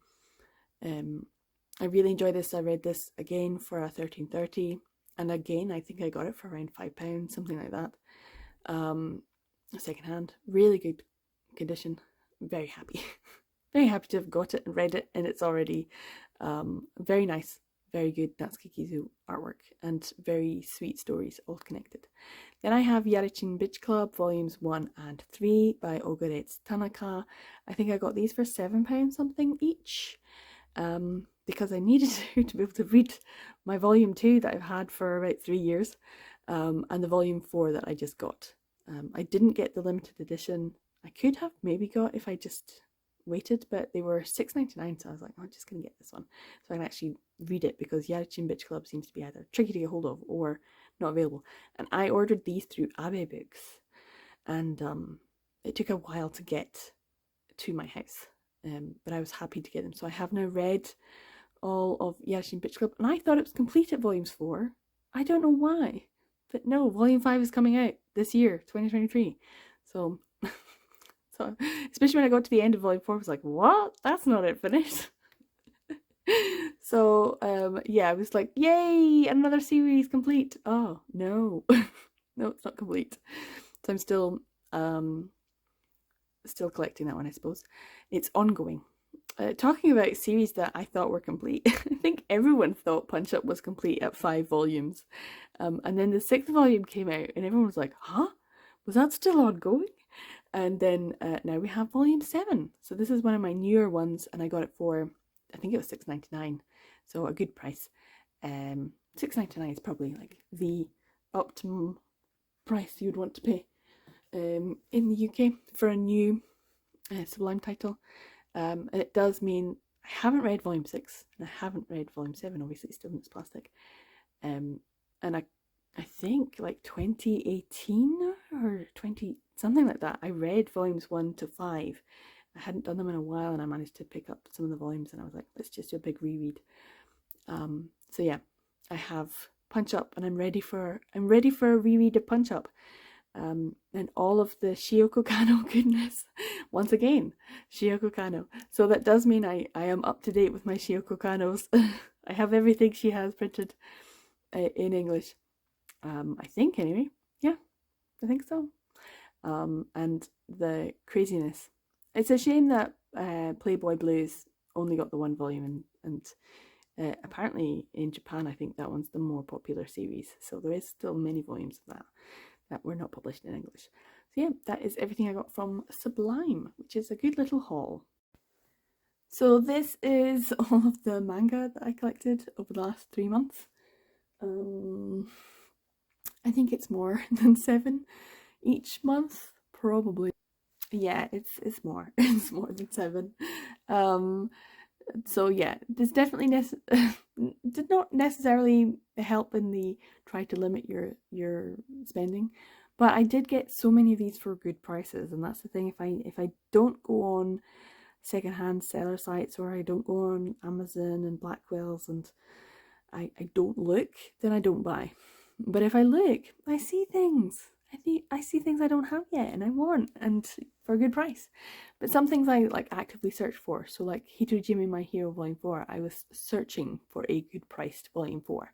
I really enjoy this. I read this again for a $13.30 and again I think I got it for around £5, something like that. Secondhand, really good condition. Very happy. Very happy to have got it and read it, and it's already very nice, very good Natsuki Kizu artwork and very sweet stories all connected. Then I have Yarichin Beach Club Volumes 1 and 3 by Ogaretsu Tanaka. I think I got these for £7 something each because I needed to be able to read my Volume 2 that I've had for about 3 years. and the volume 4 that I just got. I didn't get the limited edition. I could have maybe got if I just waited, but they were $6.99, so I was like, oh, I'm just going to get this one so I can actually read it, because Yarichin Bitch Club seems to be either tricky to get hold of or not available. And I ordered these through Abe Books, and it took a while to get to my house, but I was happy to get them. So I have now read all of Yarichin Bitch Club, and I thought it was complete at volumes 4. I don't know why, but no, volume 5 is coming out this year, 2023. So so especially when I got to the end of volume 4, I was like, what? That's not it finished. So yeah, I was like, yay, another series complete. Oh no. No, it's not complete. So I'm still collecting that one, I suppose. It's ongoing. Talking about series that I thought were complete, I think everyone thought Punch Up was complete at 5 volumes. And then the 6th volume came out and everyone was like, huh? Was that still ongoing? And then now we have volume 7. So this is one of my newer ones, and I got it for, I think it was $6.99. So a good price. $6.99 is probably like the optimum price you'd want to pay in the UK for a new Sublime title. And it does mean I haven't read volume 6 and I haven't read volume 7, obviously it's still in its plastic. And I think like 2018 or 20 something like that, I read volumes 1 to 5. I hadn't done them in a while, and I managed to pick up some of the volumes, and I was like, let's just do a big reread. So yeah, I have Punch Up, and I'm ready for a reread of Punch Up. And all of the Shioko Kano goodness. Once again, Shioko Kano. So that does mean I am up to date with my Shioko Kanos. I have everything she has printed in English. I think anyway. Yeah, I think so. And the craziness. It's a shame that Playboy Blues only got the 1 volume, and apparently in Japan I think that one's the more popular series. So there is still many volumes of that were not published in English. So yeah, that is everything I got from Sublime, which is a good little haul. So this is all of the manga that I collected over the last 3 months. I think it's more than 7 each month, probably. Yeah, it's more. It's more than 7. So yeah, this definitely did not necessarily help in the try to limit your spending, but I did get so many of these for good prices, and that's the thing. If I don't go on secondhand seller sites, or I don't go on Amazon and Blackwell's, and I don't look, then I don't buy. But if I look, I see things. I see things I don't have yet and I want, and for a good price. But some things I like actively search for. So like Hitojime My Hero Volume 4, I was searching for a good priced Volume 4.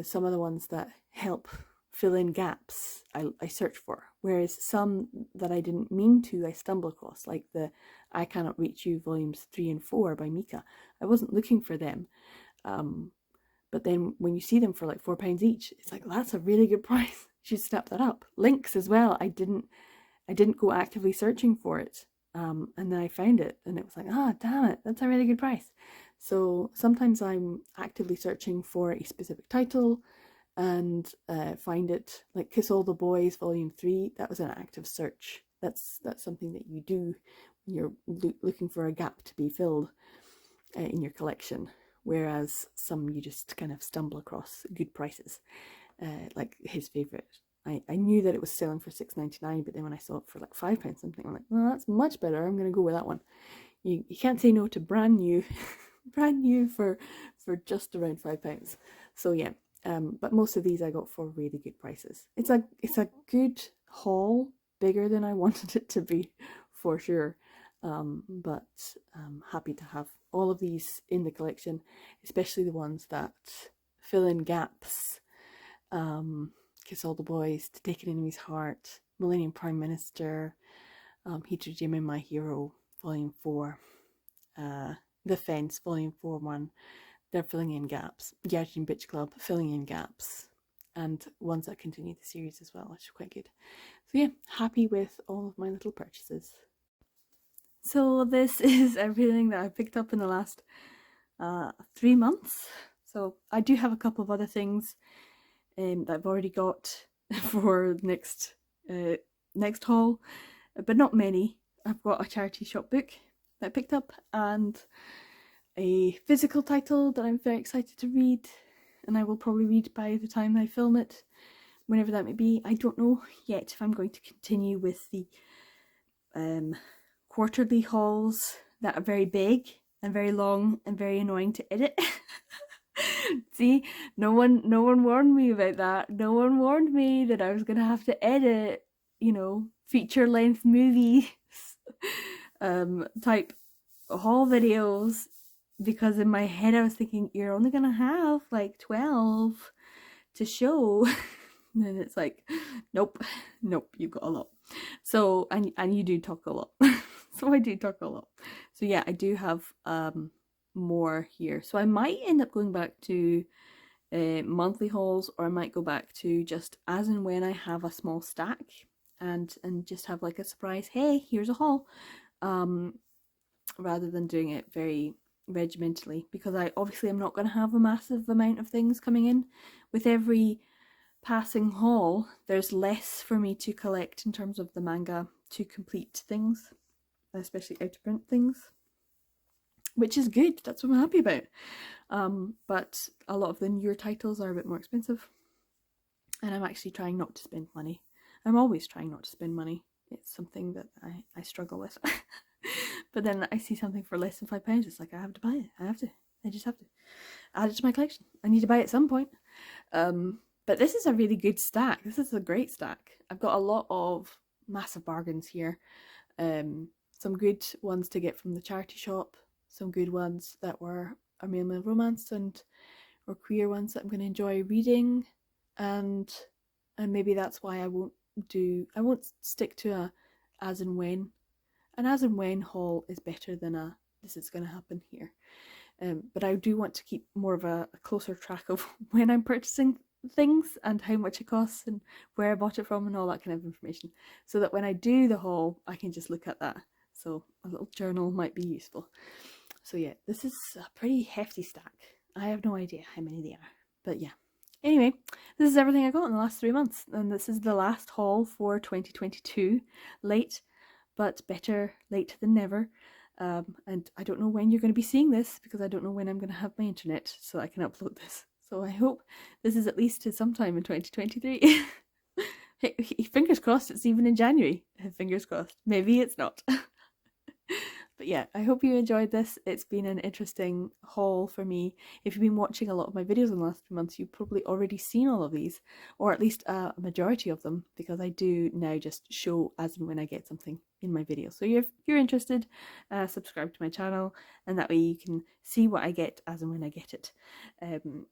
Some of the ones that help fill in gaps I search for. Whereas some that I didn't mean to, I stumble across, like the I Cannot Reach You Volumes 3 and 4 by Mika. I wasn't looking for them. But then when you see them for like £4 each, it's like, that's a really good price. You should snap that up. Links as well. I didn't go actively searching for it. And then I found it and it was like, damn it, that's a really good price. So sometimes I'm actively searching for a specific title and find it, like Kiss All the Boys Volume 3. That was an active search. That's something that you do when you're looking for a gap to be filled in your collection. Whereas some you just kind of stumble across good prices, like his favourite. I knew that it was selling for $6.99, but then when I saw it for like £5 something, I'm like, well, that's much better. I'm going to go with that one. You can't say no to brand new, brand new for just around £5. So yeah, but most of these I got for really good prices. It's a good haul, bigger than I wanted it to be, for sure. But I'm happy to have all of these in the collection, especially the ones that fill in gaps. Kiss All the Boys, To Take an Enemy's Heart, Millennium Prime Minister, Hitojime My Hero Volume 4, The Fence Volume 4-1. They're filling in gaps. Yarichin Bitch Club filling in gaps, and ones that continue the series as well, which is quite good. So yeah, happy with all of my little purchases. So this is everything that I picked up in the last 3 months. So I do have a couple of other things that I've already got for next haul, but not many. I've got a charity shop book that I picked up and a physical title that I'm very excited to read, and I will probably read by the time I film it, whenever that may be. I don't know yet if I'm going to continue with the quarterly hauls that are very big and very long and very annoying to edit. See, no one warned me about that. No one warned me that I was gonna have to edit, you know, feature length movies type haul videos, because in my head I was thinking you're only gonna have like 12 to show. And then it's like, nope, you've got a lot. So and you do talk a lot. So I do talk a lot. So yeah, I do have more here. So I might end up going back to monthly hauls, or I might go back to just as and when I have a small stack and just have like a surprise, hey, here's a haul, rather than doing it very regimentally, because I obviously am not going to have a massive amount of things coming in. With every passing haul, there's less for me to collect in terms of the manga to complete things, especially out of print things, which is good. That's what I'm happy about. But a lot of the newer titles are a bit more expensive, and I'm actually trying not to spend money. I'm always trying not to spend money. It's something that I struggle with. But then I see something for less than £5, it's like, I have to buy it. I just have to add it to my collection. I need to buy it at some point. But this is a really good stack. This is a great stack. I've got a lot of massive bargains here. Some good ones to get from the charity shop, some good ones that are male romance or queer ones that I'm going to enjoy reading, and maybe that's why I won't stick to a as and when. An as and when haul is better than a this is going to happen here. But I do want to keep more of a closer track of when I'm purchasing things and how much it costs and where I bought it from and all that kind of information, so that when I do the haul I can just look at that. So a little journal might be useful. So yeah, this is a pretty hefty stack. I have no idea how many they are, but yeah. Anyway, this is everything I got in the last 3 months, and this is the last haul for 2022. Late, but better late than never. And I don't know when you're going to be seeing this, because I don't know when I'm going to have my internet so I can upload this. So I hope this is at least to sometime in 2023. Hey, fingers crossed it's even in January. Fingers crossed. Maybe it's not. But yeah, I hope you enjoyed this. It's been an interesting haul for me. If you've been watching a lot of my videos in the last few months, you've probably already seen all of these, or at least a majority of them, because I do now just show as and when I get something in my videos. So if you're interested, subscribe to my channel, and that way you can see what I get as and when I get it,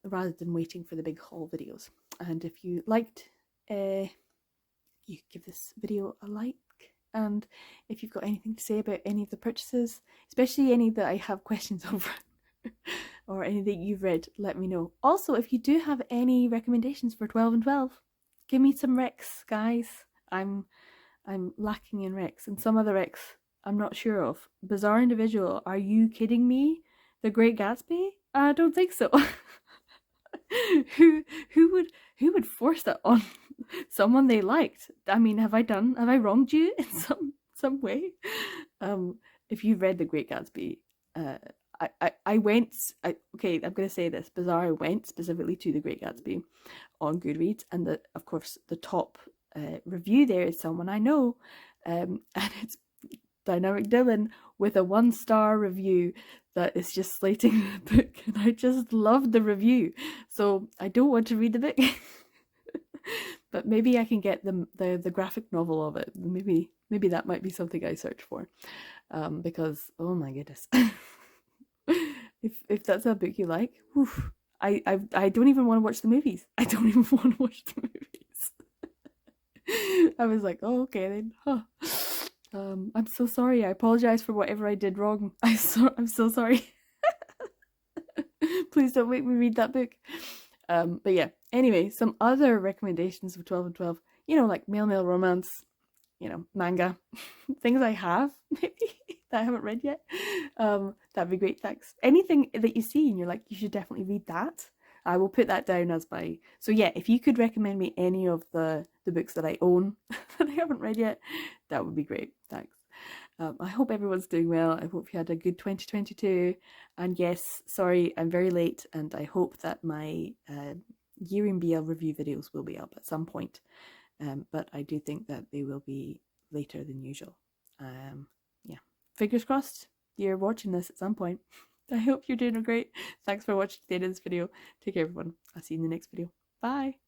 rather than waiting for the big haul videos. And if you liked, you give this video a like. And if you've got anything to say about any of the purchases, especially any that I have questions over, or any that you've read, let me know. Also, if you do have any recommendations for 12 and 12, give me some recs, guys. I'm lacking in recs, and some other recs I'm not sure of. Bizarre Individual, are you kidding me? The Great Gatsby? I don't think so. Who would force that on someone they liked? I mean, have I wronged you in some way? If you've read The Great Gatsby, I'm gonna say this. Bizarre went specifically to The Great Gatsby on Goodreads, and of course the top review there is someone I know, and it's Dynamic Dylan with a 1-star review that is just slating the book, and I just loved the review, so I don't want to read the book. But maybe I can get the graphic novel of it. Maybe that might be something I search for, because oh my goodness, if that's a book you like, whew, I don't even want to watch the movies. I don't even want to watch the movies. I was like, oh, okay then. Huh. I'm so sorry. I apologize for whatever I did wrong. I'm so sorry. Please don't make me read that book. But yeah, anyway, some other recommendations of 12 and 12, like male romance, manga, things I have, maybe, that I haven't read yet. That'd be great, thanks. Anything that you see and you're like, you should definitely read that, I will put that down as my... So yeah, if you could recommend me any of the books that I own that I haven't read yet, that would be great. Thanks. I hope everyone's doing well. I hope you had a good 2022. And yes, sorry, I'm very late, and I hope that my Year in BL review videos will be up at some point. But I do think that they will be later than usual. Yeah, fingers crossed you're watching this at some point. I hope you're doing great. Thanks for watching the end of this video. Take care, everyone. I'll see you in the next video. Bye.